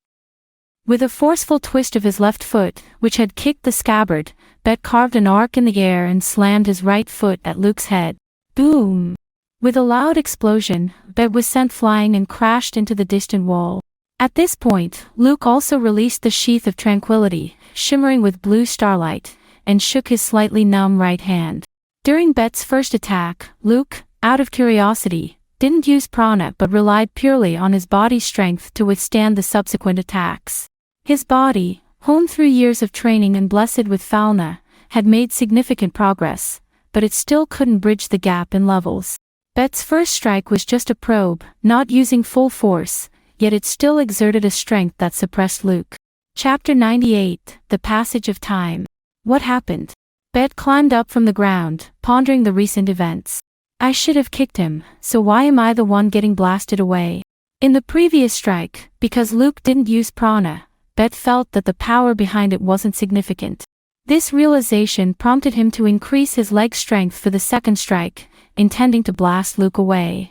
[SPEAKER 1] With a forceful twist of his left foot, which had kicked the scabbard, Bet carved an arc in the air and slammed his right foot at Luke's head. Boom! With a loud explosion, Bet was sent flying and crashed into the distant wall. At this point, Luke also released the sheath of tranquility, shimmering with blue starlight, and shook his slightly numb right hand. During Bet's first attack, Luke, out of curiosity, didn't use prana but relied purely on his body's strength to withstand the subsequent attacks. His body, honed through years of training and blessed with Falna, had made significant progress, but it still couldn't bridge the gap in levels. Bet's first strike was just a probe, not using full force, yet it still exerted a strength that suppressed Luke. Chapter 98, The Passage of Time. What happened? Bet climbed up from the ground, pondering the recent events. I should have kicked him, so why am I the one getting blasted away? In the previous strike, because Luke didn't use prana, Bet felt that the power behind it wasn't significant. This realization prompted him to increase his leg strength for the second strike, intending to blast Luke away.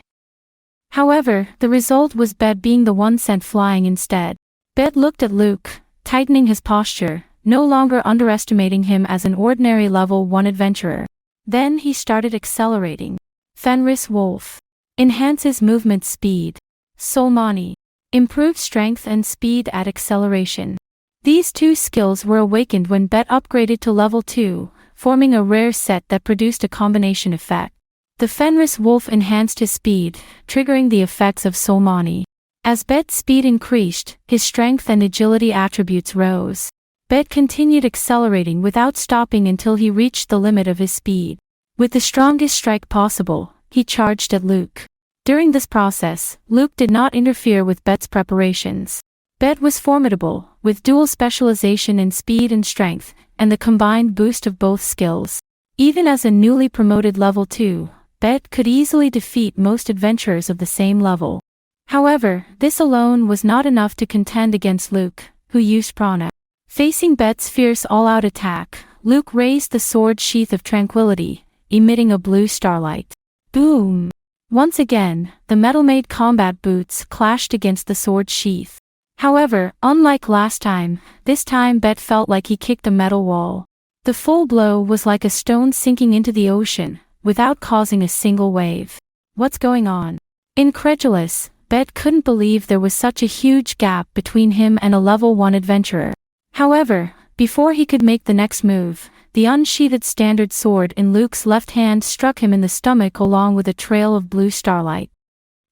[SPEAKER 1] However, the result was Bet being the one sent flying instead. Bet looked at Luke, tightening his posture, no longer underestimating him as an ordinary level 1 adventurer. Then he started accelerating. Fenris Wolf. Enhances movement speed. Solmani. Improved strength and speed at acceleration. These two skills were awakened when Bet upgraded to level 2, forming a rare set that produced a combination effect. The Fenris Wolf enhanced his speed, triggering the effects of Solmani. As Bet's speed increased, his strength and agility attributes rose. Bet continued accelerating without stopping until he reached the limit of his speed. With the strongest strike possible, he charged at Luke. During this process, Luke did not interfere with Bet's preparations. Bet was formidable, with dual specialization in speed and strength, and the combined boost of both skills. Even as a newly promoted level 2, Bet could easily defeat most adventurers of the same level. However, this alone was not enough to contend against Luke, who used prana. Facing Bet's fierce all-out attack, Luke raised the sword sheath of tranquility, emitting a blue starlight. Boom! Once again, the metal-made combat boots clashed against the sword sheath. However, unlike last time, this time Bet felt like he kicked a metal wall. The full blow was like a stone sinking into the ocean, without causing a single wave. What's going on? Incredulous, Bet couldn't believe there was such a huge gap between him and a level 1 adventurer. However, before he could make the next move, the unsheathed standard sword in Luke's left hand struck him in the stomach along with a trail of blue starlight.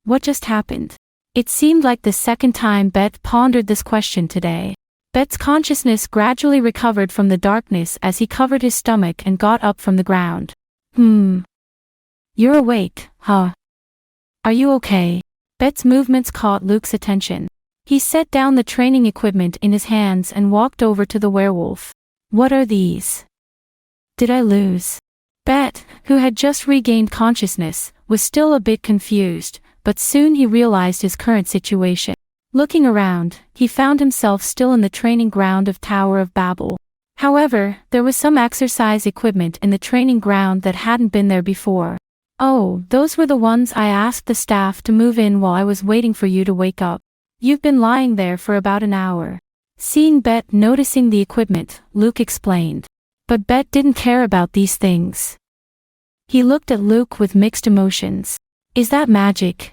[SPEAKER 1] What just happened? It seemed like the second time Bet pondered this question today. Bet's consciousness gradually recovered from the darkness as he covered his stomach and got up from the ground. You're awake, huh? Are you okay? Bet's movements caught Luke's attention. He set down the training equipment in his hands and walked over to the werewolf. What are these? Did I lose? Bet, who had just regained consciousness, was still a bit confused, but soon he realized his current situation. Looking around, he found himself still in the training ground of Tower of Babel. However, there was some exercise equipment in the training ground that hadn't been there before. Oh, those were the ones I asked the staff to move in while I was waiting for you to wake up. You've been lying there for about an hour. Seeing Bet noticing the equipment, Luke explained. But Bet didn't care about these things. He looked at Luke with mixed emotions. Is that magic?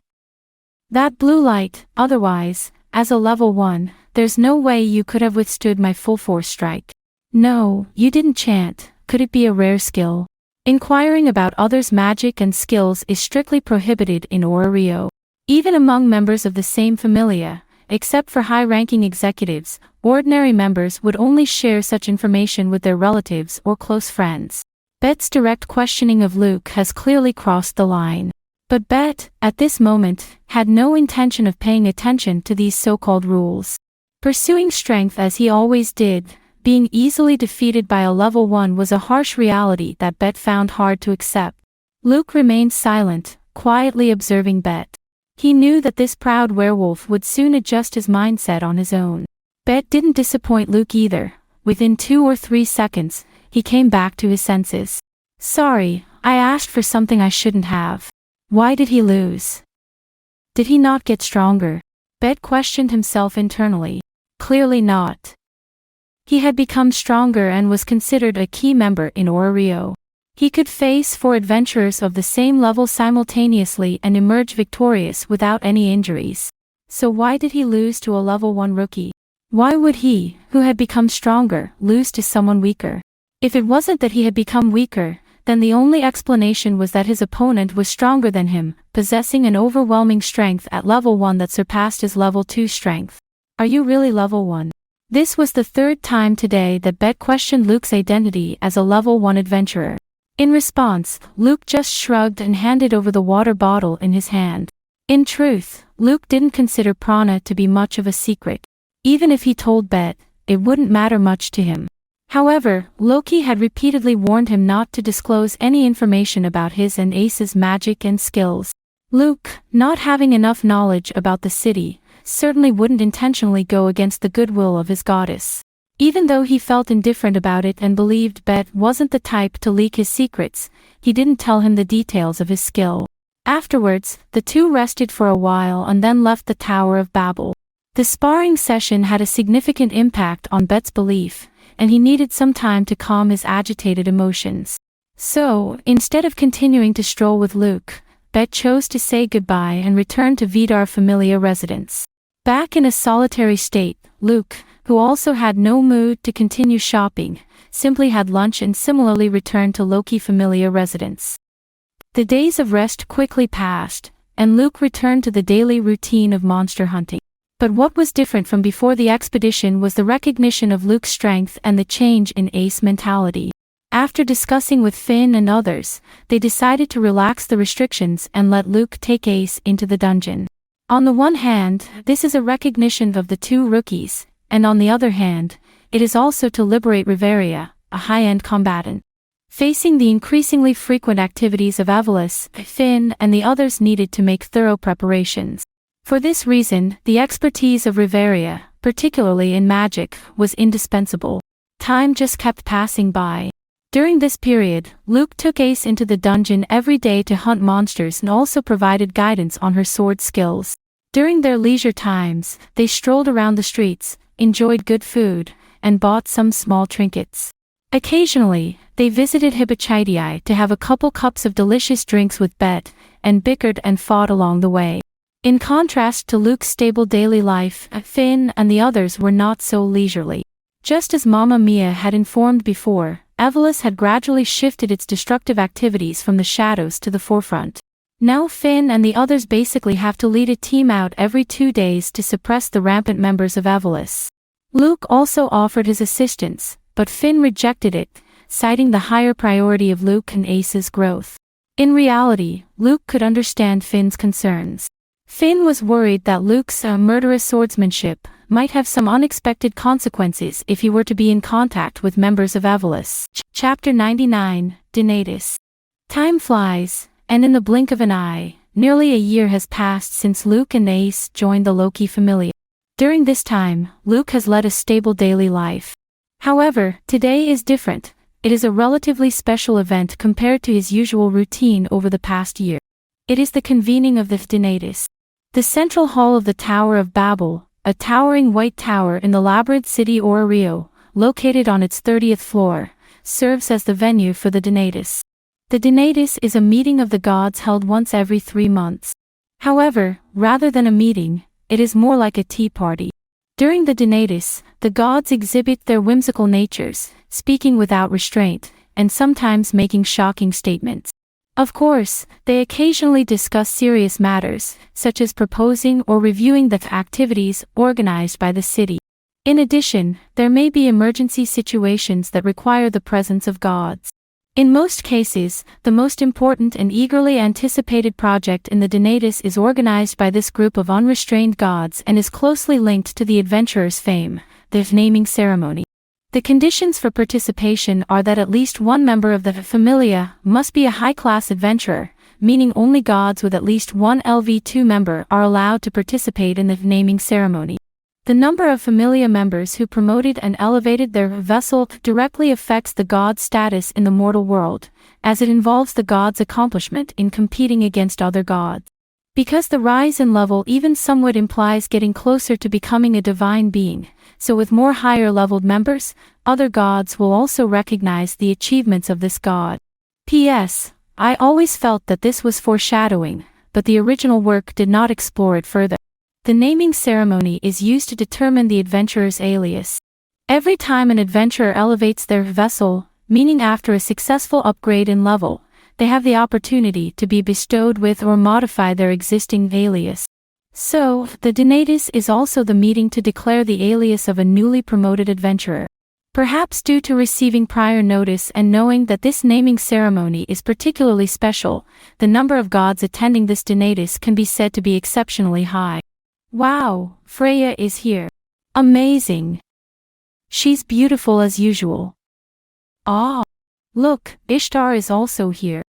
[SPEAKER 1] That blue light, otherwise, as a level 1, there's no way you could have withstood my full force strike. No, you didn't chant. Could it be a rare skill? Inquiring about others' magic and skills is strictly prohibited in Rio. Even among members of the same familia, except for high-ranking executives, ordinary members would only share such information with their relatives or close friends. Bet's direct questioning of Luke has clearly crossed the line. But Bet, at this moment, had no intention of paying attention to these so-called rules. Pursuing strength as he always did, being easily defeated by a level 1 was a harsh reality that Bet found hard to accept. Luke remained silent, quietly observing Bet. He knew that this proud werewolf would soon adjust his mindset on his own. Bet didn't disappoint Luke either. Within 2 or 3 seconds, he came back to his senses. "Sorry, I asked for something I shouldn't have." Why did he lose? Did he not get stronger? Bet questioned himself internally. Clearly not. He had become stronger and was considered a key member in Orario. He could face 4 adventurers of the same level simultaneously and emerge victorious without any injuries. So why did he lose to a level 1 rookie? Why would he, who had become stronger, lose to someone weaker? If it wasn't that he had become weaker, then the only explanation was that his opponent was stronger than him, possessing an overwhelming strength at level 1 that surpassed his level 2 strength. Are you really level 1? This was the 3rd time today that Bet questioned Luke's identity as a level 1 adventurer. In response, Luke just shrugged and handed over the water bottle in his hand. In truth, Luke didn't consider prana to be much of a secret. Even if he told Bet, it wouldn't matter much to him. However, Loki had repeatedly warned him not to disclose any information about his and Ace's magic and skills. Luke, not having enough knowledge about the city, certainly wouldn't intentionally go against the goodwill of his goddess. Even though he felt indifferent about it and believed Bet wasn't the type to leak his secrets, he didn't tell him the details of his skill. Afterwards, the two rested for a while and then left the Tower of Babel. The sparring session had a significant impact on Bet's belief, and he needed some time to calm his agitated emotions. So, instead of continuing to stroll with Luke, Bet chose to say goodbye and return to Vidar Familia residence. Back in a solitary state, Luke, who also had no mood to continue shopping, simply had lunch and similarly returned to Loki Familia residence. The days of rest quickly passed, and Luke returned to the daily routine of monster hunting. But what was different from before the expedition was the recognition of Luke's strength and the change in Ace mentality. After discussing with Finn and others, they decided to relax the restrictions and let Luke take Ace into the dungeon. On the one hand, this is a recognition of the 2 rookies, and on the other hand, it is also to liberate Riveria, a high-end combatant. Facing the increasingly frequent activities of Evelys, Finn and the others needed to make thorough preparations. For this reason, the expertise of Riveria, particularly in magic, was indispensable. Time just kept passing by. During this period, Luke took Ace into the dungeon every day to hunt monsters and also provided guidance on her sword skills. During their leisure times, they strolled around the streets, enjoyed good food, and bought some small trinkets. Occasionally, they visited Hippocratii to have a couple cups of delicious drinks with Bet, and bickered and fought along the way. In contrast to Luke's stable daily life, Finn and the others were not so leisurely. Just as Mamma Mia had informed before, Evelys had gradually shifted its destructive activities from the shadows to the forefront. Now Finn and the others basically have to lead a team out every 2 days to suppress the rampant members of Evelys. Luke also offered his assistance, but Finn rejected it, citing the higher priority of Luke and Ace's growth. In reality, Luke could understand Finn's concerns. Finn was worried that Luke's murderous swordsmanship might have some unexpected consequences if he were to be in contact with members of Evelys. Chapter 99, Donatus. Time flies, and in the blink of an eye, nearly a year has passed since Luke and Ace joined the Loki Familia. During this time, Luke has led a stable daily life. However, today is different. It is a relatively special event compared to his usual routine over the past year. It is the convening of the Donatus. The central hall of the Tower of Babel, a towering white tower in the labyrinth city Orario, located on its 30th floor, serves as the venue for the Donatus. The Donatus is a meeting of the gods held once every 3 months. However, rather than a meeting, it is more like a tea party. During the Donatus, the gods exhibit their whimsical natures, speaking without restraint, and sometimes making shocking statements. Of course, they occasionally discuss serious matters, such as proposing or reviewing the activities organized by the city. In addition, there may be emergency situations that require the presence of gods. In most cases, the most important and eagerly anticipated project in the Donatus is organized by this group of unrestrained gods and is closely linked to the adventurer's fame, the naming ceremony. The conditions for participation are that at least one member of the familia must be a high-class adventurer, meaning only gods with at least one LV2 member are allowed to participate in the naming ceremony. The number of familia members who promoted and elevated their vessel directly affects the god's status in the mortal world, as it involves the god's accomplishment in competing against other gods. Because the rise in level even somewhat implies getting closer to becoming a divine being, so with more higher-leveled members, other gods will also recognize the achievements of this god. P.S. I always felt that this was foreshadowing, but the original work did not explore it further. The naming ceremony is used to determine the adventurer's alias. Every time an adventurer elevates their vessel, meaning after a successful upgrade in level, they have the opportunity to be bestowed with or modify their existing alias. So, the Donatus is also the meeting to declare the alias of a newly promoted adventurer. Perhaps due to receiving prior notice and knowing that this naming ceremony is particularly special, the number of gods attending this Donatus can be said to be exceptionally high. Wow, Freya is here. Amazing. She's beautiful as usual. Ah, look, Ishtar is also here.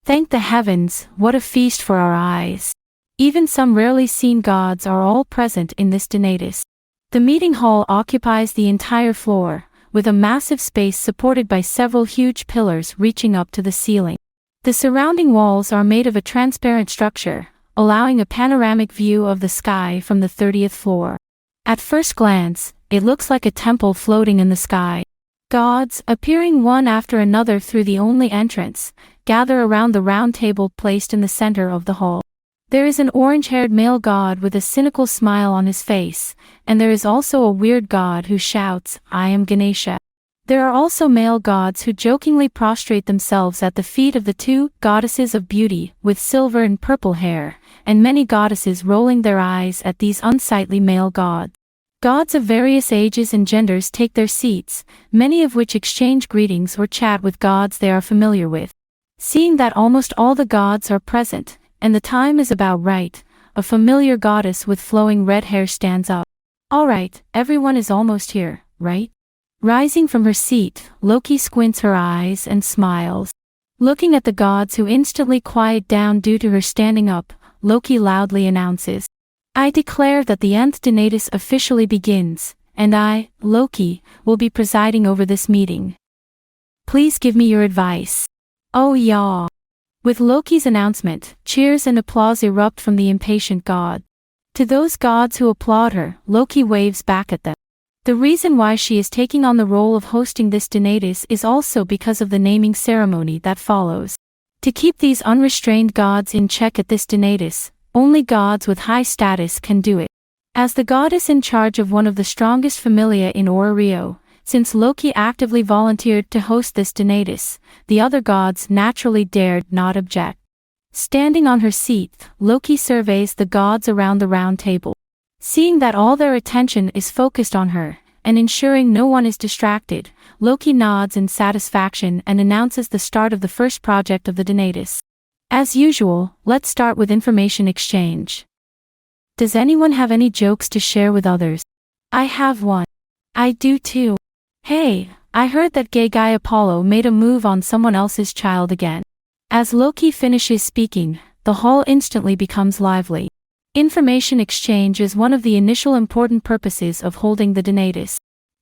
[SPEAKER 1] Thank the heavens, what a feast for our eyes. Even some rarely seen gods are all present in this Donatus. The meeting hall occupies the entire floor, with a massive space supported by several huge pillars reaching up to the ceiling. The surrounding walls are made of a transparent structure, allowing a panoramic view of the sky from the 30th floor. At first glance, it looks like a temple floating in the sky. Gods, appearing one after another through the only entrance, gather around the round table placed in the center of the hall. There is an orange-haired male god with a cynical smile on his face, and there is also a weird god who shouts, "I am Ganesha." There are also male gods who jokingly prostrate themselves at the feet of the two goddesses of beauty with silver and purple hair, and many goddesses rolling their eyes at these unsightly male gods. Gods of various ages and genders take their seats, many of which exchange greetings or chat with gods they are familiar with. Seeing that almost all the gods are present, and the time is about right, a familiar goddess with flowing red hair stands up. Alright, everyone is almost here, right? Rising from her seat, Loki squints her eyes and smiles. Looking at the gods who instantly quiet down due to her standing up, Loki loudly announces, "I declare that the nth Donatus officially begins, and I, Loki, will be presiding over this meeting. Please give me your advice." Oh yeah. With Loki's announcement, cheers and applause erupt from the impatient god. To those gods who applaud her, Loki waves back at them. The reason why she is taking on the role of hosting this Donatus is also because of the naming ceremony that follows. To keep these unrestrained gods in check at this Donatus, only gods with high status can do it. As the goddess in charge of one of the strongest familia in Rio, since Loki actively volunteered to host this Donatus, the other gods naturally dared not object. Standing on her seat, Loki surveys the gods around the round table. Seeing that all their attention is focused on her, and ensuring no one is distracted, Loki nods in satisfaction and announces the start of the first project of the Donatus. As usual, let's start with information exchange. Does anyone have any jokes to share with others? I have one. I do too. Hey, I heard that gay guy Apollo made a move on someone else's child again. As Loki finishes speaking, the hall instantly becomes lively. Information exchange is one of the initial important purposes of holding the Donatus.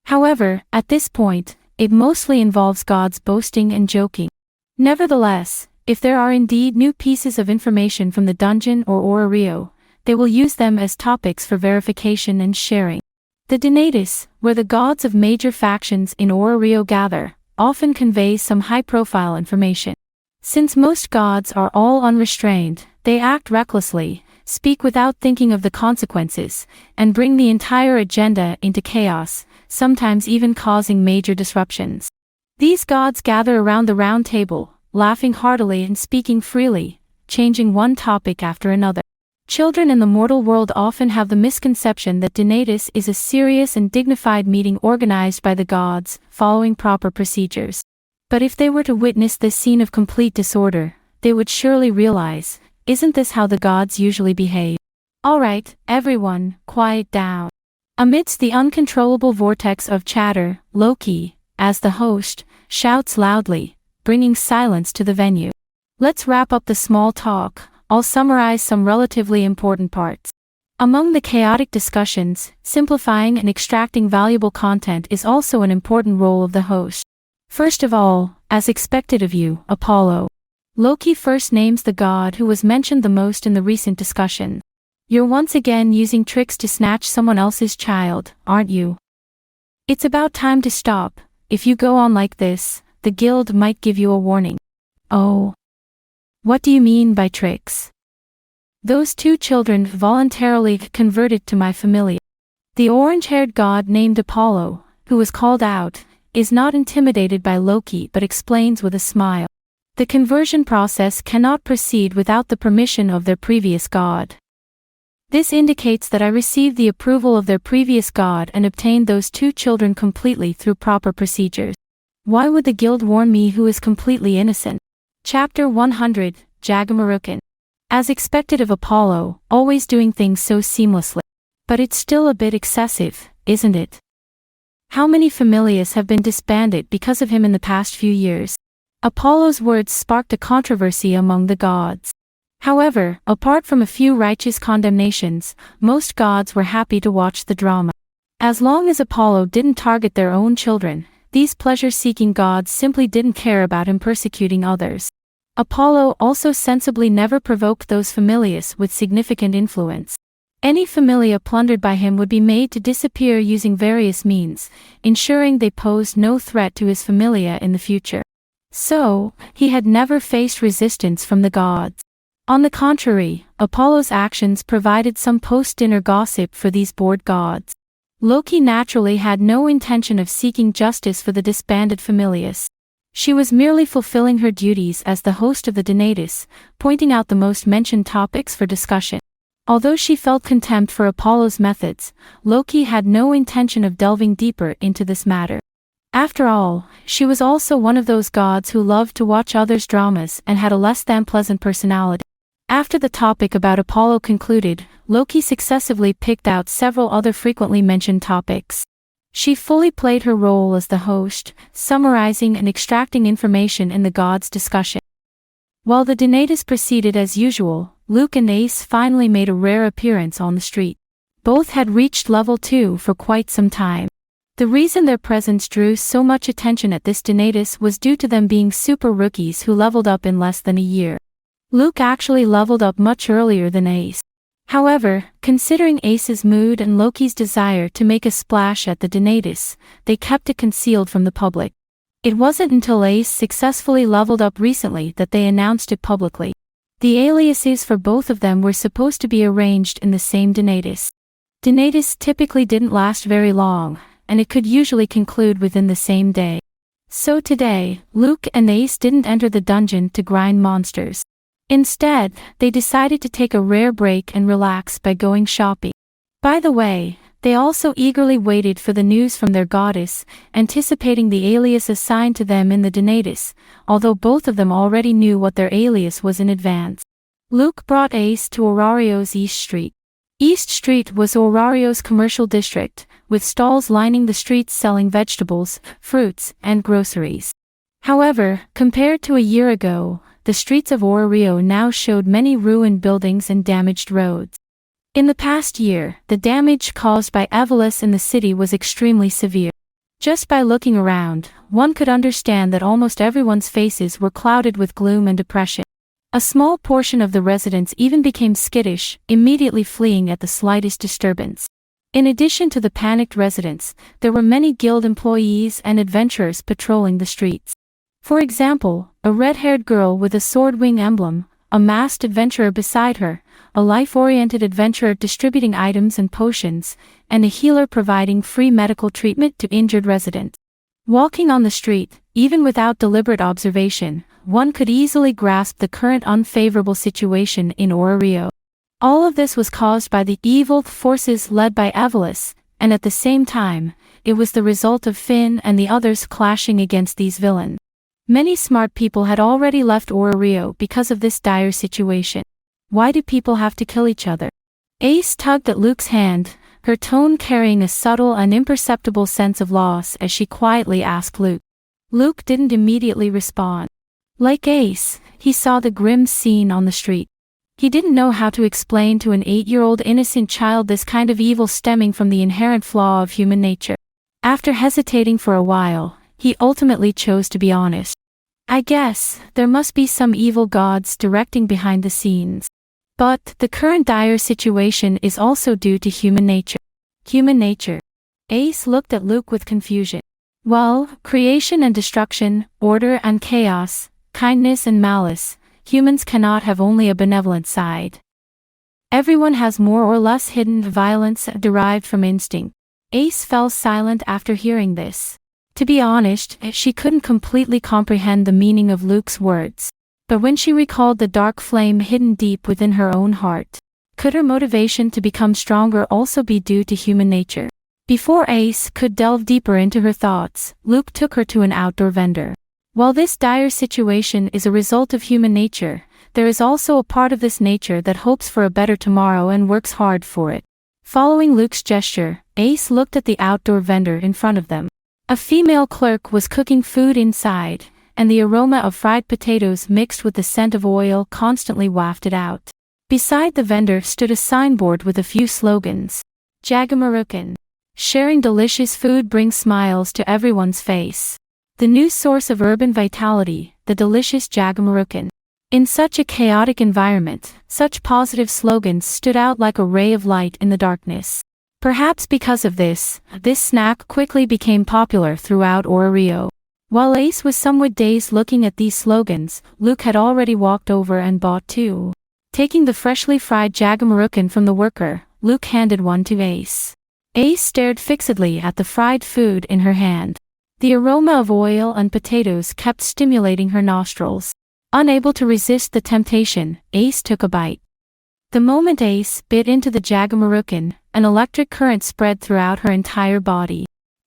[SPEAKER 1] However, at this point, it mostly involves gods boasting and joking. Nevertheless, if there are indeed new pieces of information from the dungeon or Rio, they will use them as topics for verification and sharing. The Donatus, where the gods of major factions in Rio gather, often conveys some high-profile information. Since most gods are all unrestrained, they act recklessly, speak without thinking of the consequences, and bring the entire agenda into chaos, sometimes even causing major disruptions. These gods gather around the round table, laughing heartily and speaking freely, changing one topic after another. Children in the mortal world often have the misconception that Donatus is a serious and dignified meeting organized by the gods, following proper procedures. But if they were to witness this scene of complete disorder, they would surely realize, isn't this how the gods usually behave? Alright, everyone, quiet down. Amidst the uncontrollable vortex of chatter, Loki, as the host, shouts loudly, bringing silence to the venue. Let's wrap up the small talk. I'll summarize some relatively important parts. Among the chaotic discussions, simplifying and extracting valuable content is also an important role of the host. First of all, as expected of you, Apollo. Loki first names the god who was mentioned the most in the recent discussion. You're once again using tricks to snatch someone else's child, aren't you? It's about time to stop. If you go on like this, the guild might give you a warning. Oh. What do you mean by tricks? Those two children voluntarily converted to my familia. The orange-haired god named Apollo, who was called out, is not intimidated by Loki but explains with a smile. The conversion process cannot proceed without the permission of their previous god. This indicates that I received the approval of their previous god and obtained those two children completely through proper procedures. Why would the guild warn me who is completely innocent? Chapter 100, Jagamarukan. As expected of Apollo, always doing things so seamlessly. But it's still a bit excessive, isn't it? How many familias have been disbanded because of him in the past few years? Apollo's words sparked a controversy among the gods. However, apart from a few righteous condemnations, most gods were happy to watch the drama. As long as Apollo didn't target their own children, these pleasure-seeking gods simply didn't care about him persecuting others. Apollo also sensibly never provoked those familias with significant influence. Any familia plundered by him would be made to disappear using various means, ensuring they posed no threat to his familia in the future. So, he had never faced resistance from the gods. On the contrary, Apollo's actions provided some post-dinner gossip for these bored gods. Loki naturally had no intention of seeking justice for the disbanded familias. She was merely fulfilling her duties as the host of the Donatus, pointing out the most mentioned topics for discussion. Although she felt contempt for Apollo's methods, Loki had no intention of delving deeper into this matter. After all, she was also one of those gods who loved to watch others' dramas and had a less than pleasant personality. After the topic about Apollo concluded, Loki successively picked out several other frequently mentioned topics. She fully played her role as the host, summarizing and extracting information in the gods' discussion. While the Donatus proceeded as usual, Luke and Ace finally made a rare appearance on the street. Both had reached level 2 for quite some time. The reason their presence drew so much attention at this Donatus was due to them being super rookies who leveled up in less than a year. Luke actually leveled up much earlier than Ace. However, considering Ace's mood and Loki's desire to make a splash at the Donatus, they kept it concealed from the public. It wasn't until Ace successfully leveled up recently that they announced it publicly. The aliases for both of them were supposed to be arranged in the same Donatus. Donatus typically didn't last very long, and it could usually conclude within the same day. So today, Luke and Ace didn't enter the dungeon to grind monsters. Instead, they decided to take a rare break and relax by going shopping. By the way, they also eagerly waited for the news from their goddess, anticipating the alias assigned to them in the Donatus, although both of them already knew what their alias was in advance. Luke brought Ace to Aurario's East Street. East Street was Aurario's commercial district, with stalls lining the streets selling vegetables, fruits, and groceries. However, compared to a year ago, the streets of Aurario now showed many ruined buildings and damaged roads. In the past year, the damage caused by Evolus in the city was extremely severe. Just by looking around, one could understand that almost everyone's faces were clouded with gloom and depression. A small portion of the residents even became skittish, immediately fleeing at the slightest disturbance. In addition to the panicked residents, there were many guild employees and adventurers patrolling the streets. For example, a red-haired girl with a sword wing emblem, a masked adventurer beside her, a life-oriented adventurer distributing items and potions, and a healer providing free medical treatment to injured residents. Walking on the street, even without deliberate observation, one could easily grasp the current unfavorable situation in Aurario. All of this was caused by the evil forces led by Evolus, and at the same time, it was the result of Finn and the others clashing against these villains. Many smart people had already left Aurario because of this dire situation. Why do people have to kill each other? Ace tugged at Luke's hand, her tone carrying a subtle and imperceptible sense of loss as she quietly asked Luke. Luke didn't immediately respond. Like Ace, he saw the grim scene on the street. He didn't know how to explain to an 8-year-old innocent child this kind of evil stemming from the inherent flaw of human nature. After hesitating for a while, he ultimately chose to be honest. I guess there must be some evil gods directing behind the scenes. But the current dire situation is also due to human nature. Human nature. Ace looked at Luke with confusion. Well, creation and destruction, order and chaos, kindness and malice, humans cannot have only a benevolent side. Everyone has more or less hidden violence derived from instinct. Ace fell silent after hearing this. To be honest, she couldn't completely comprehend the meaning of Luke's words. But when she recalled the dark flame hidden deep within her own heart, could her motivation to become stronger also be due to human nature? Before Ace could delve deeper into her thoughts, Luke took her to an outdoor vendor. While this dire situation is a result of human nature, there is also a part of this nature that hopes for a better tomorrow and works hard for it. Following Luke's gesture, Ace looked at the outdoor vendor in front of them. A female clerk was cooking food inside, and the aroma of fried potatoes mixed with the scent of oil constantly wafted out. Beside the vendor stood a signboard with a few slogans. Jagamarukan. Sharing delicious food brings smiles to everyone's face. The new source of urban vitality, the delicious Jagamarukan. In such a chaotic environment, such positive slogans stood out like a ray of light in the darkness. Perhaps because of this snack quickly became popular throughout Rio. While Ace was somewhat dazed looking at these slogans, Luke had already walked over and bought two. Taking the freshly fried Jagamarukan from the worker, Luke handed one to Ace. Ace stared fixedly at the fried food in her hand. The aroma of oil and potatoes kept stimulating her nostrils. Unable to resist the temptation, Ace took a bite. The moment Ace bit into the Jagamarukan, an electric current spread throughout her entire body.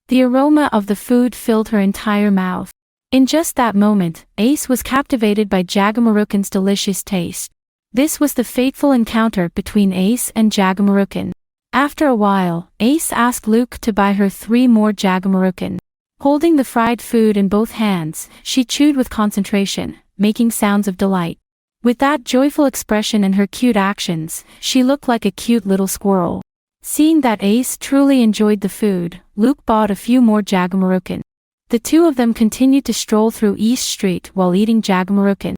[SPEAKER 1] The aroma of the food filled her entire mouth. In just that moment, Ace was captivated by Jagamarukan's delicious taste. This was the fateful encounter between Ace and Jagamarukan. After a while, Ace asked Luke to buy her 3 more Jagamarukan. Holding the fried food in both hands, she chewed with concentration, making sounds of delight. With that joyful expression and her cute actions, she looked like a cute little squirrel. Seeing that Ace truly enjoyed the food, Luke bought a few more Jagamarukan. The two of them continued to stroll through East Street while eating Jagamarukan.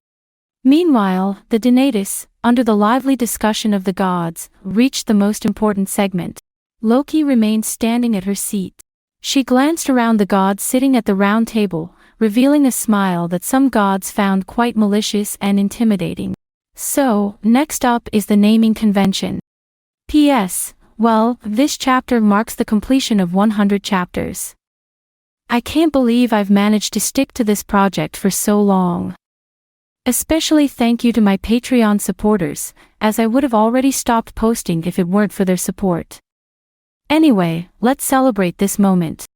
[SPEAKER 1] Meanwhile, the Donatus, under the lively discussion of the gods, reached the most important segment. Loki remained standing at her seat. She glanced around the gods sitting at the round table, revealing a smile that some gods found quite malicious and intimidating. So, next up is the naming convention. P.S. Well, this chapter marks the completion of 100 chapters. I can't believe I've managed to stick to this project for so long. Especially thank you to my Patreon supporters, as I would have already stopped posting if it weren't for their support. Anyway, let's celebrate this moment.